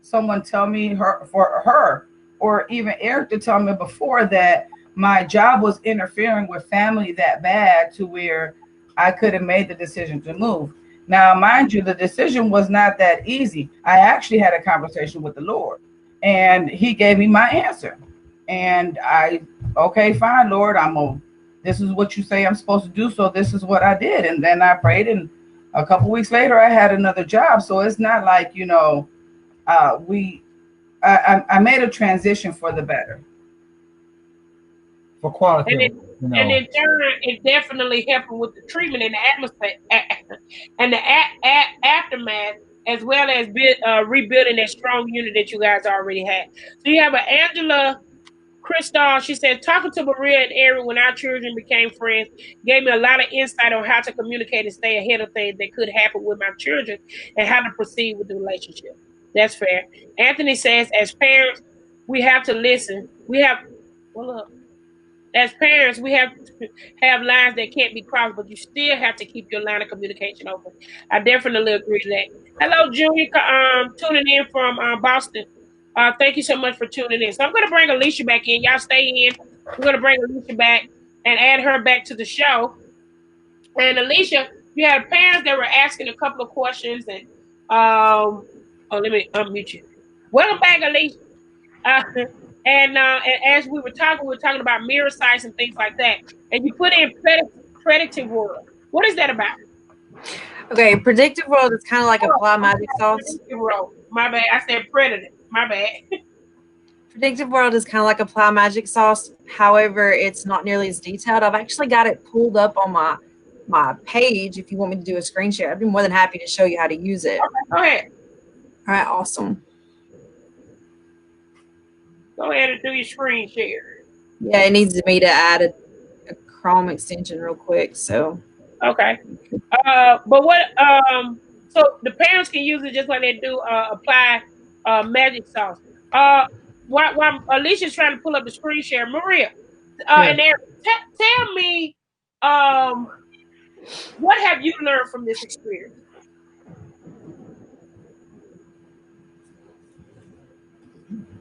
E: someone tell me for her or even Eric to tell me before that my job was interfering with family that bad to where I could have made the decision to move. Now, mind you, the decision was not that easy. I actually had a conversation with the Lord and he gave me my answer. And okay, fine, Lord, this is what you say I'm supposed to do. So this is what I did. And then I prayed and a couple weeks later I had another job. So it's not like, you know, I made a transition for the better.
D: For quality,
B: And,
D: you know.
B: and in turn, it definitely helped with the treatment and the atmosphere and the aftermath, as well as rebuilding that strong unit that you guys already had. So you have an Angela Crystal. She said, talking to Maria and Eric when our children became friends gave me a lot of insight on how to communicate and stay ahead of things that could happen with my children and how to proceed with the relationship. That's fair. Anthony says, as parents, we have to listen. We have, well, look, as parents, we have to have lines that can't be crossed, but you still have to keep your line of communication open. I definitely agree with that. Hello, Junior, tuning in from Boston. Thank you so much for tuning in. So I'm going to bring Alicia back in. Y'all stay in. We're going to bring Alicia back and add her back to the show. And Alicia, you had parents that were asking a couple of questions, and oh, let me unmute you. Welcome back, Alicia. Uh, and as we were talking about mirror sites and things like that. And you put in predictive world. What is that about?
C: Okay, predictive world is kind of like apply magic sauce.
B: Predictive world. My bad. I said predator. My bad.
C: Predictive world is kind of like apply magic sauce. However, it's not nearly as detailed. I've actually got it pulled up on my page. If you want me to do a screen share, I'd be more than happy to show you how to use it.
B: Okay, go ahead.
C: All right, awesome.
B: Go ahead and do your screen share.
C: Yeah, it needs me to add a Chrome extension real quick. So
B: okay, but what? So the parents can use it just like they do apply magic sauce. While Alicia's trying to pull up the screen share, Maria, and Eric, tell me, what have you learned from this experience?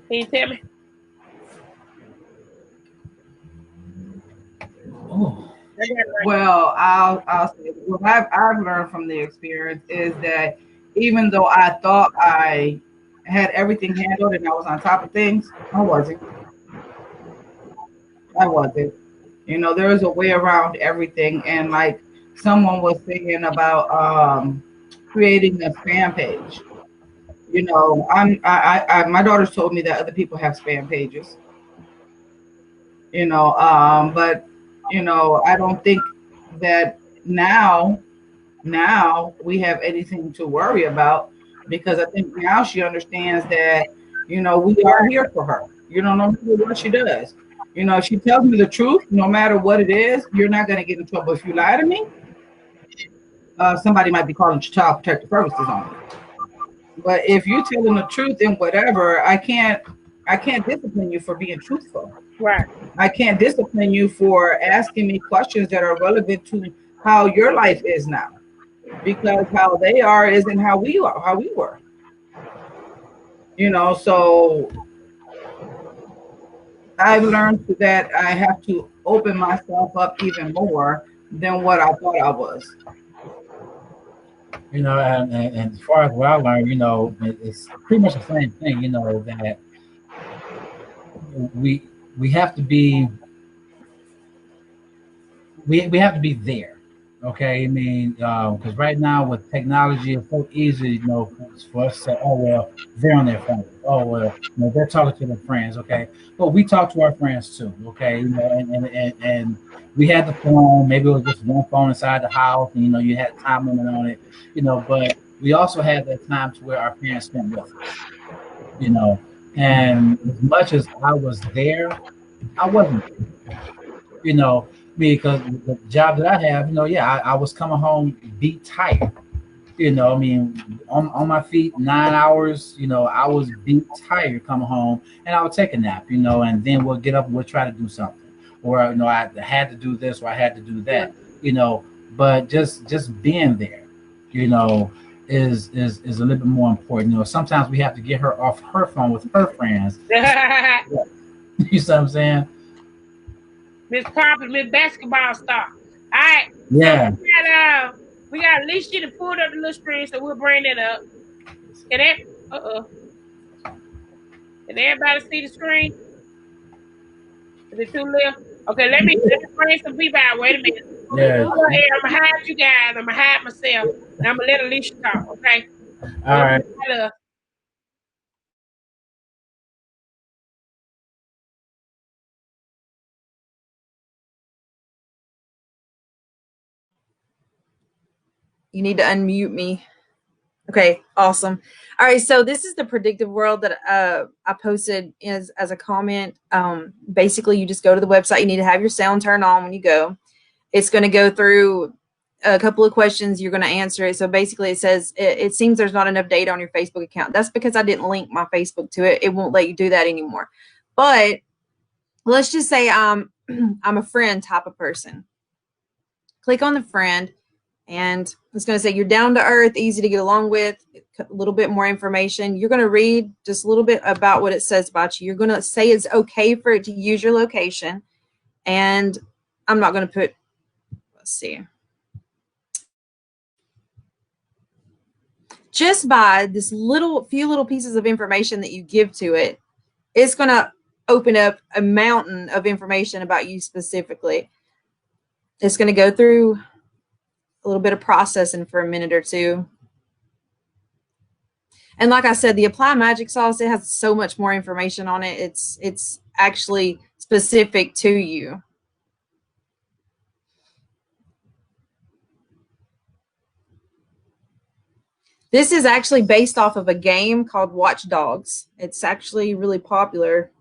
B: Can you tell me?
E: Oh. Well, I'll say what I've learned from the experience is that even though I thought I had everything handled and I was on top of things, I wasn't. You know, there is a way around everything, and like someone was saying about creating a spam page. You know, my daughter's told me that other people have spam pages. You know, but you know, I don't think that now we have anything to worry about, because I think now she understands that, you know, we are here for her. You know, no matter what she does. You know, if she tells me the truth, no matter what it is, you're not going to get in trouble. If you lie to me, somebody might be calling Child Protective Services on me. But if you tell them the truth and whatever, I can't discipline you for being truthful.
B: Right.
E: I can't discipline you for asking me questions that are relevant to how your life is now, because how they are isn't how we were. You know, so I've learned that I have to open myself up even more than what I thought I was.
D: You know, and as far as what I learned, you know, it's pretty much the same thing. You know, that we have to be we have to be there. Okay, I mean, because right now with technology, it's so easy, you know, for us to say, oh well, they're on their phone. Oh well, you know, they're talking to their friends. Okay, but we talk to our friends too. Okay, you know, and we had the phone. Maybe it was just one phone inside the house, and you know, you had time limit on it. You know, but we also had that time to where our parents spent with us. You know, and as much as I was there, I wasn't. You know, because the job that I have, you know, yeah, I was coming home beat tired. You know, I mean, on my feet 9 hours. You know, I was beat tired coming home, and I would take a nap. You know, and then we'll get up and we'll try to do something, or you know, I had to do this or I had to do that. You know, but just being there, you know, is a little bit more important. You know, sometimes we have to get her off her phone with her friends. You see what I'm saying?
B: Miss Poppins, Miss Basketball Star. All right.
D: Yeah.
B: So we got Alicia to pull up the little screen, so we'll bring that up. Can everybody see the screen? Is it too little? Okay, let me bring some people out. Wait a minute.
D: Yeah.
B: I'm gonna hide you guys. I'm gonna hide myself, and I'm gonna let Alicia talk. Okay.
D: All right.
C: You need to unmute me. Okay, awesome. All right, so this is the predictive world that I posted as a comment. Basically, you just go to the website. You need to have your sound turned on when you go. It's going to go through a couple of questions. You're going to answer it. So basically it says, it seems there's not enough data on your Facebook account. That's because I didn't link my Facebook to it. It won't let you do that anymore. But let's just say I'm a friend type of person. Click on the friend, and it's going to say you're down to earth, easy to get along with, a little bit more information. You're going to read just a little bit about what it says about you. You're going to say it's okay for it to use your location. And I'm not going to put, let's see. Just by this few little pieces of information that you give to it, it's going to open up a mountain of information about you specifically. It's going to go through a little bit of processing for a minute or two. And like I said, the Apply Magic Sauce, it has so much more information on it. It's actually specific to you. This is actually based off of a game called Watch Dogs. It's actually really popular.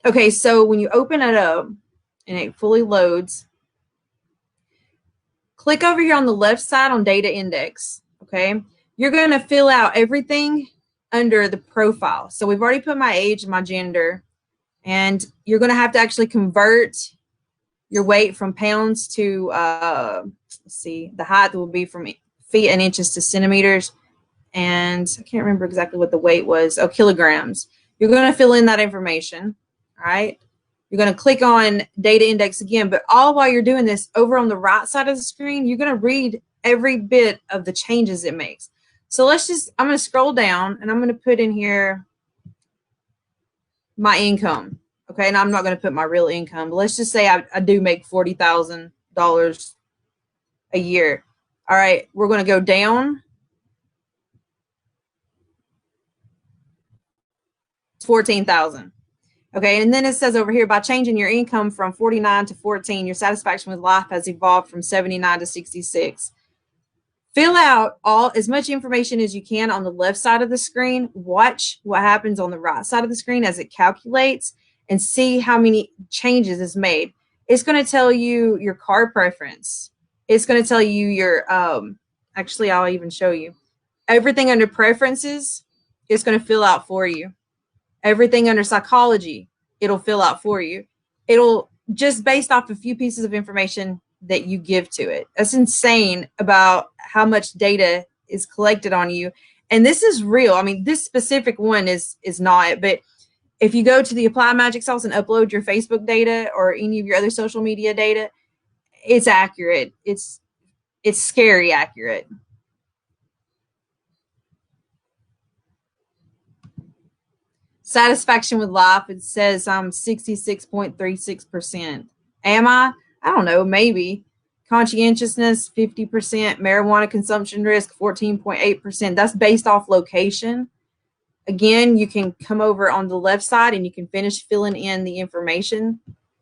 C: Okay, so when you open it up and it fully loads, click over here on the left side on Data Index, okay? You're going to fill out everything under the profile. So we've already put my age and my gender, and you're going to have to actually convert your weight from pounds to, let's see, the height will be from feet and inches to centimeters, and I can't remember exactly what the weight was. Oh, kilograms. You're going to fill in that information, all right? You're going to click on Data Index again, but all while you're doing this, over on the right side of the screen, you're going to read every bit of the changes it makes. So I'm going to scroll down, and I'm going to put in here my income, okay? And I'm not going to put my real income, but let's just say I do make $40,000 a year. All right, we're going to go down. 14,000. Okay, and then it says over here, by changing your income from 49 to 14, your satisfaction with life has evolved from 79 to 66. Fill out as much information as you can on the left side of the screen. Watch what happens on the right side of the screen as it calculates, and see how many changes is made. It's going to tell you your car preference. It's going to tell you your, actually, I'll even show you. Everything under preferences, it's going to fill out for you. Everything under psychology, it'll fill out for you. It'll just based off a few pieces of information that you give to it. That's insane about how much data is collected on you. And this is real. I mean, this specific one is not, but if you go to the Apply Magic Sauce and upload your Facebook data or any of your other social media data, it's accurate. It's scary accurate. Satisfaction with life, it says I'm 66.36%. Am I? I don't know, maybe. Conscientiousness, 50%. Marijuana consumption risk, 14.8%. That's based off location. Again, you can come over on the left side and you can finish filling in the information.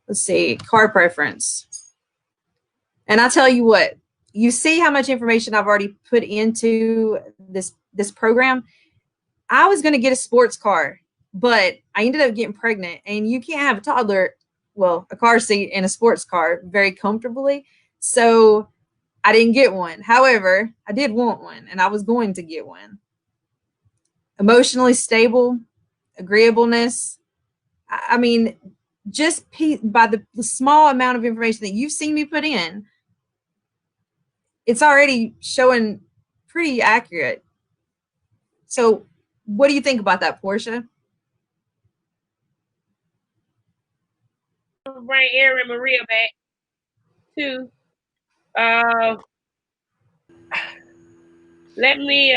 C: Let's see, car preference. And I tell you what, you see how much information I've already put into this program. I was going to get a sports car, but I ended up getting pregnant, and you can't have a toddler, well, a car seat in a sports car very comfortably. So I didn't get one. However, I did want one, and I was going to get one. Emotionally stable, agreeableness. I mean, just by the small amount of information that you've seen me put in, it's already showing pretty accurate. So what do you think about that, Portia?
B: Bring Erin and Maria back too. Let me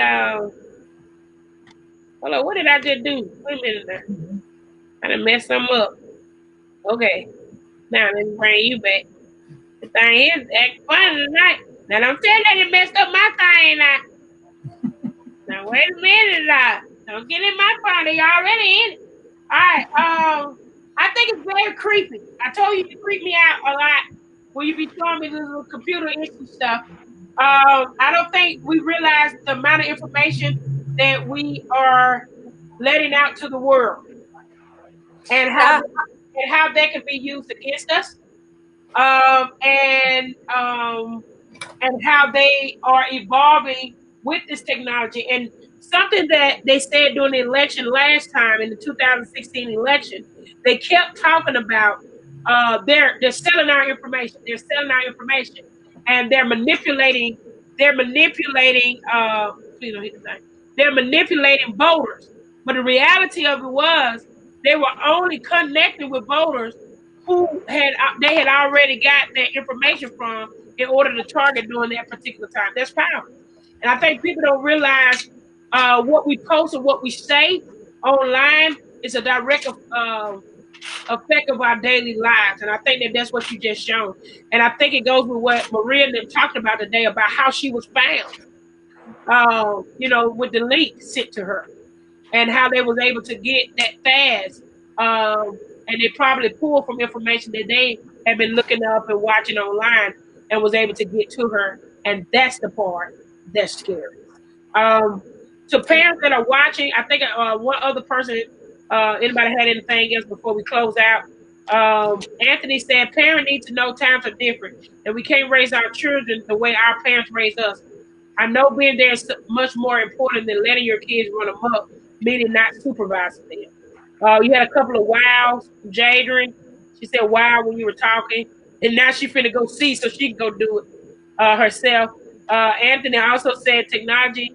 B: hold on. What did I just do? Wait a minute there. I done messed some up. Okay. Now let me bring you back. The thing is acting funny tonight. Now don't tell that it messed up my thing now. Now wait a minute now. Don't get in my phone. They already in it. Alright, I think it's very creepy. I told you to creep me out a lot when you be showing me this little computer issue stuff. I don't think we realize the amount of information that we are letting out to the world, and how that can be used against us. and how they are evolving with this technology. And something that they said during the election last time in the 2016 election, they kept talking about they're selling our information. They're selling our information, and they're manipulating. They're manipulating. Please don't hit the thing. They're manipulating voters. But the reality of it was they were only connecting with voters who had they had already got their information from in order to target during that particular time. That's power. And I think people don't realize what we post and what we say online is a direct effect of our daily lives. And I think that that's what you just shown. And I think it goes with what Maria and them talked about today about how she was found, with the link sent to her and how they was able to get that fast. And they probably pulled from information that they had been looking up and watching online and was able to get to her. And that's the part that's scary. To parents that are watching, I think one other person, anybody had anything else before we close out? Anthony said, parents need to know times are different and we can't raise our children the way our parents raised us. I know being there is much more important than letting your kids run amok, meaning not supervising them. You had a couple of wows from Jadrin. She said wow when you were talking, and now she finna go see so she can go do it herself. Anthony also said technology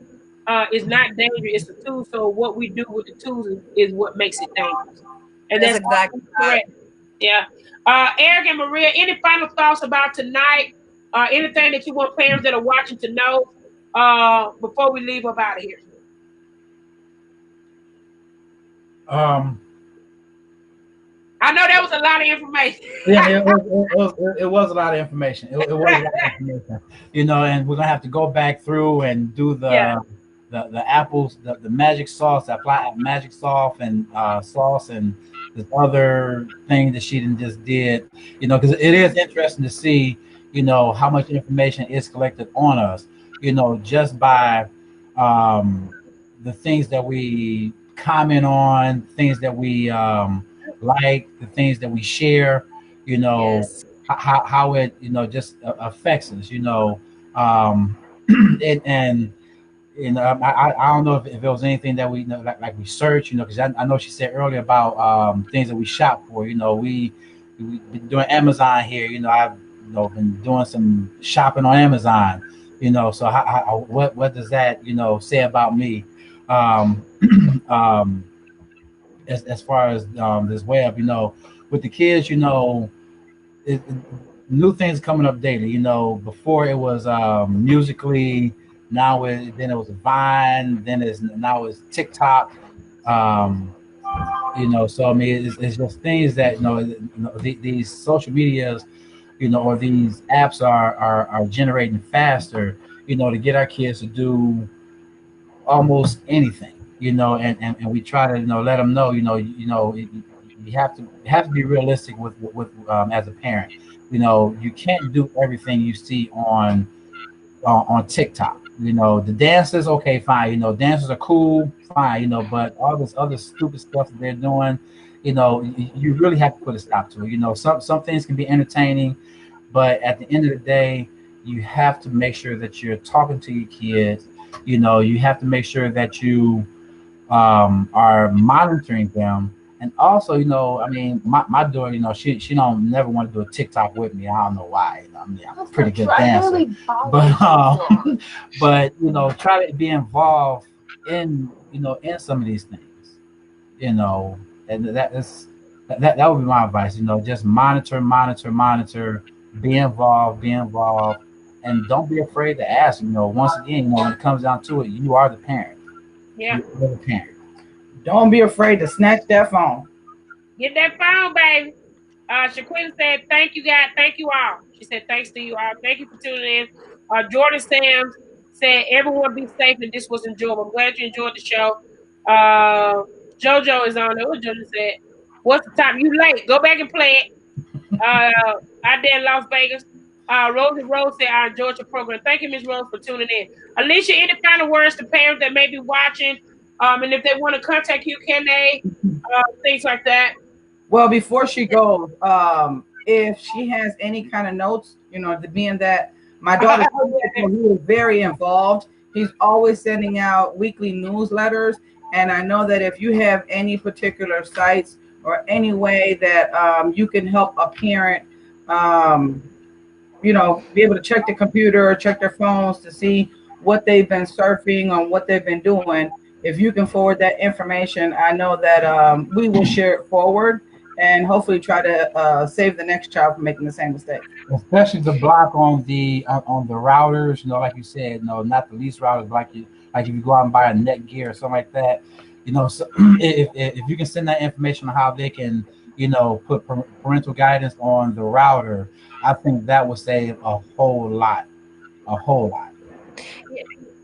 B: is not dangerous, it's a tool. So what we do with the tools is what makes it dangerous. And that's
C: exactly
B: correct. Yeah. Eric and Maria, any final thoughts about tonight? Anything that you want parents that are watching to know before we leave up out of here? I know that was a lot of information.
D: Yeah, it was a lot of information. It was a lot of information, and we're gonna have to go back through and do the apples, the magic sauce, apply magic sauce and this other thing that she just did, because it is interesting to see, how much information is collected on us, just by the things that we comment on, things that we like, the things that we share,
C: Yes.
D: how it just affects us, and I don't know if it was anything that we like we search, because I know she said earlier about things that we shop for. We been doing Amazon here. I've been doing some shopping on Amazon. So what does that say about me? As far as this web, with the kids, new things coming up daily. Before it was Musically. Now then it was Vine, now it's TikTok, so I mean it's just things that these social medias, or these apps are generating faster, to get our kids to do almost anything, and we try to let them know, you have to be realistic with as a parent, you can't do everything you see on TikTok. The dances, okay, fine. Dances are cool, fine. But all this other stupid stuff that they're doing, you really have to put a stop to it. Some things can be entertaining, but at the end of the day, you have to make sure that you're talking to your kids. You have to make sure that you are monitoring them. And also, I mean, my daughter, she don't never want to do a TikTok with me. I don't know why. I mean, I'm a pretty good dancer, but try to be involved in in some of these things, and that would be my advice. Just monitor, be involved, and don't be afraid to ask. Once again, when it comes down to it, you are the parent.
B: Yeah,
D: you're the parent.
E: Don't be afraid to snatch that phone.
B: Get that phone, baby. Shaquita said, thank you, guys. Thank you all. She said, thanks to you all. Thank you for tuning in. Jordan Sams said, everyone be safe, and this was enjoyable. I'm glad you enjoyed the show. JoJo is on there. What JoJo said? What's the time? You late. Go back and play it. I did in Las Vegas. Rosie Rose said, I enjoyed your program. Thank you, Ms. Rose, for tuning in. Alicia, any final words to parents that may be watching? And if they want to contact you, can they? Things like that.
E: Well, before she goes, if she has any kind of notes, being that My daughter, he was very involved. He's always sending out weekly newsletters. And I know that if you have any particular sites or any way that you can help a parent, you know, be able to check the computer or check their phones to see what they've been surfing on, what they've been doing. If you can forward that information, I know that we will share it forward and hopefully try to save the next child from making the same mistake.
D: Especially the block on the routers, you know, like you said, no, not the least routers, like if you go out and buy a Netgear or something like that, you know, so if you can send that information on how they can, you know, put parental guidance on the router, I think that would save a whole lot.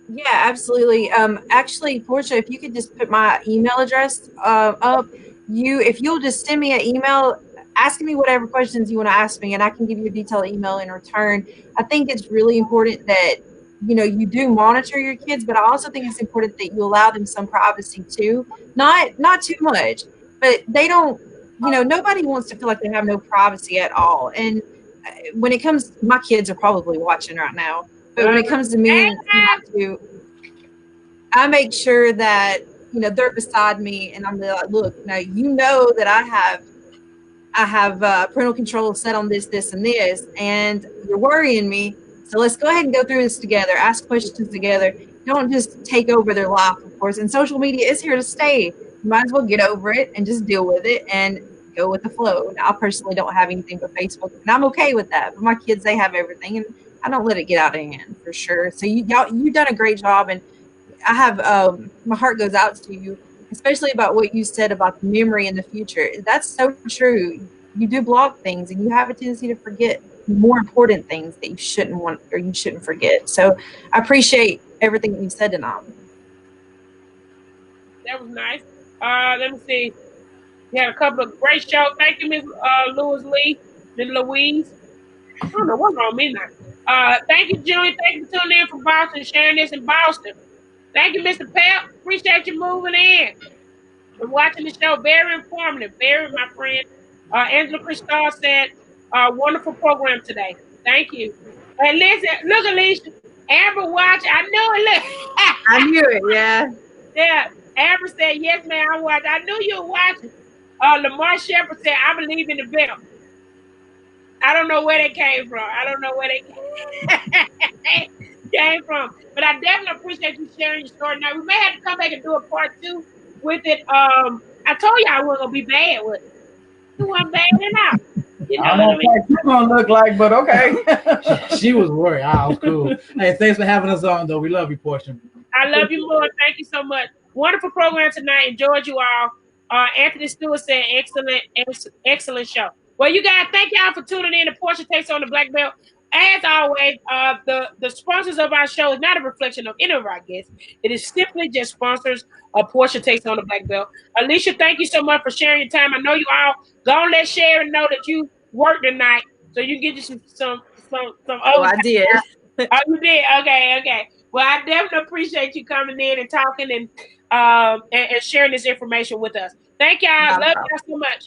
C: Yeah, absolutely. Actually, Portia, if you could just put my email address up, if you'll just send me an email asking me whatever questions you want to ask me, and I can give you a detailed email in return. I think it's really important that, you know, you do monitor your kids, but I also think it's important that you allow them some privacy too. Not too much, but they don't, you know, nobody wants to feel like they have no privacy at all. And when it comes, my kids are probably watching right now, but when it comes to me, I make sure that, you know, they're beside me and I'm like, look, now you know that I have parental control set on this, and this, and you're worrying me. So let's go ahead and go through this together, ask questions together. Don't just take over their life, of course. And social media is here to stay. You might as well get over it and just deal with it and go with the flow. Now, I personally don't have anything but Facebook, and I'm okay with that. But my kids, they have everything, and I don't let it get out of hand for sure. So you've done a great job, and I have my heart goes out to you, especially about what you said about the memory in the future. That's so true. You do block things, and you have a tendency to forget more important things that you shouldn't want or you shouldn't forget. So I appreciate everything that you said tonight.
B: That was nice. Let me see. We had a couple of great shows. Thank you, Ms. Louise. I don't know what's wrong with me now. Thank you, Julie. Thank you for tuning in from Boston, sharing this in Boston. Thank you, Mr. Pep. Appreciate you moving in and watching the show. Very informative. Very, my friend. Angela Cristal said, wonderful program today. Thank you. And listen, look, Alicia. Amber watch. I knew it. Look.
C: I knew it, yeah.
B: Yeah. Amber said, yes, ma'am, I watched. I knew you were watching. Lamar Shepard said, I believe in the bill. I don't know where they came from. Came from. But I definitely appreciate you sharing your story. Now, we may have to come back and do a part 2 with it. I told you I wasn't going to be bad with it. You weren't bad enough. You know
E: I don't know what you're going to look like, but okay.
D: She was worried. I was cool. Hey, thanks for having us on, though. We love you, Portia.
B: I love you more. Thank you so much. Wonderful program tonight. Enjoyed you all. Anthony Stewart said, excellent show. Well, you guys, thank y'all for tuning in to Portia Takes on the Black Belt. As always, the sponsors of our show is not a reflection of any of our guests. It is simply just sponsors of Portia Takes on the Black Belt. Alicia, thank you so much for sharing your time. I know you all go and let Sharon know that you worked tonight, so you get you some
C: Oh, I did.
B: Oh, you did? Okay. Well, I definitely appreciate you coming in and talking and sharing this information with us. Thank y'all. Love y'all so much.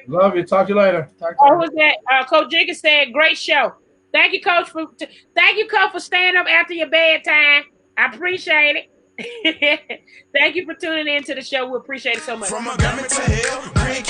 D: Love you. Talk to you later.
B: Who was that? Coach Jenkins said, great show. Thank you, Coach, for staying up after your bedtime. I appreciate it. Thank you for tuning in to the show. We appreciate it so much.
A: From Montgomery to Hill, Green